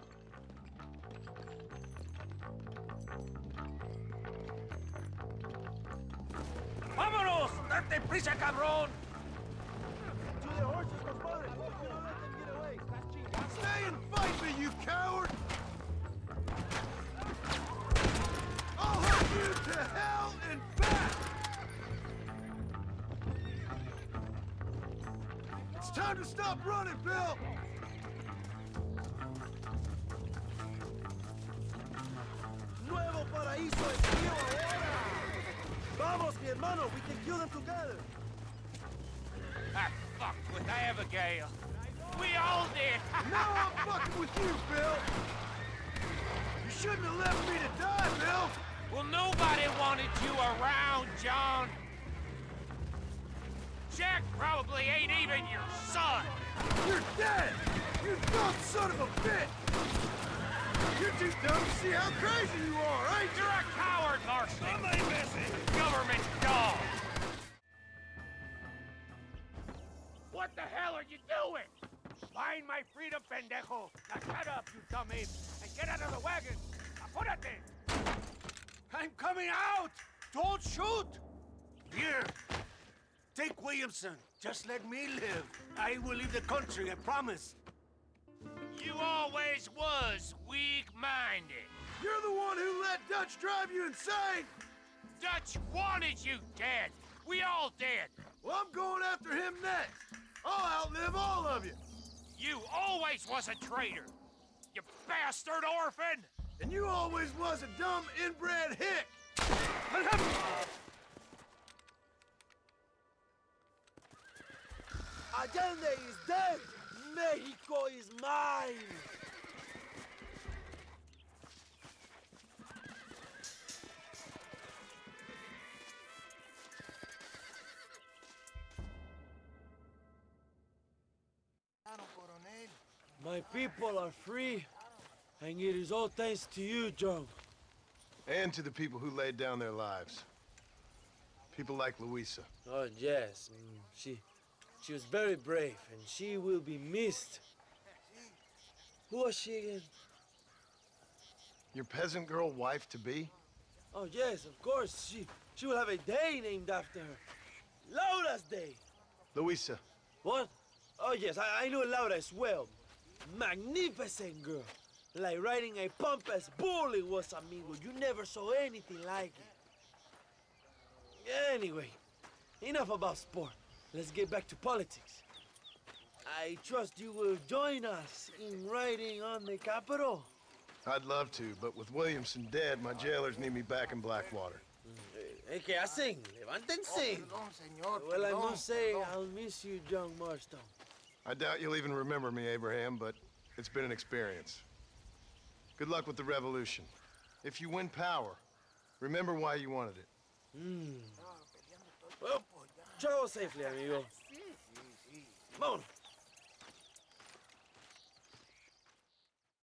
¡Vámonos! ¡Date prisa, cabrón! To the horses, compadre! Do not let them get away! Stay and fight me, you coward! I'll hunt you to hell and back! It's time to stop running, Bill! ¡Nuevo paraíso esquío ahora! ¡Vamos, mi hermano! We can kill them together! I fucked with Abigail. We all did. Now I'm fucking with you, Bill! You shouldn't have left me to die, Bill! Well, nobody wanted you around, John. Jack probably ain't even your son. You're dead! You dumb son of a bitch! You're too dumb to see how crazy you are, ain't you? You're a coward, Marston. Government dog. What the hell are you doing? Find my freedom, pendejo. Now shut up, you dumb ape, and get out of the wagon. Apúrate. I'm coming out. Don't shoot. Here. Take Williamson. Just let me live. I will leave the country, I promise. You always was weak-minded. You're the one who let Dutch drive you insane! Dutch wanted you dead. We all did. Well, I'm going after him next. I'll outlive all of you. You always was a traitor. You bastard orphan. And you always was a dumb inbred hick. Allende is dead! Mexico is mine! My people are free, and it is all thanks to you, John. And to the people who laid down their lives. People like Luisa. Oh, yes. She was very brave, and she will be missed. Who was she again? Your peasant girl wife-to-be? Oh, yes, of course. She will have a day named after her. Laura's Day. Luisa. What? Oh, yes, I know Laura as well. Magnificent girl. Like riding a pompous bull it was, amigo. You never saw anything like it. Anyway, enough about sport. Let's get back to politics. I trust you will join us in riding on the Capitol. I'd love to, but with Williamson dead, my jailers need me back in Blackwater. ¿Qué hacen? Levántense. Well, I must say, I'll miss you, John Marston. I doubt you'll even remember me, Abraham, but it's been an experience. Good luck with the revolution. If you win power, remember why you wanted it. Well, travel safely, amigo. Vámonos.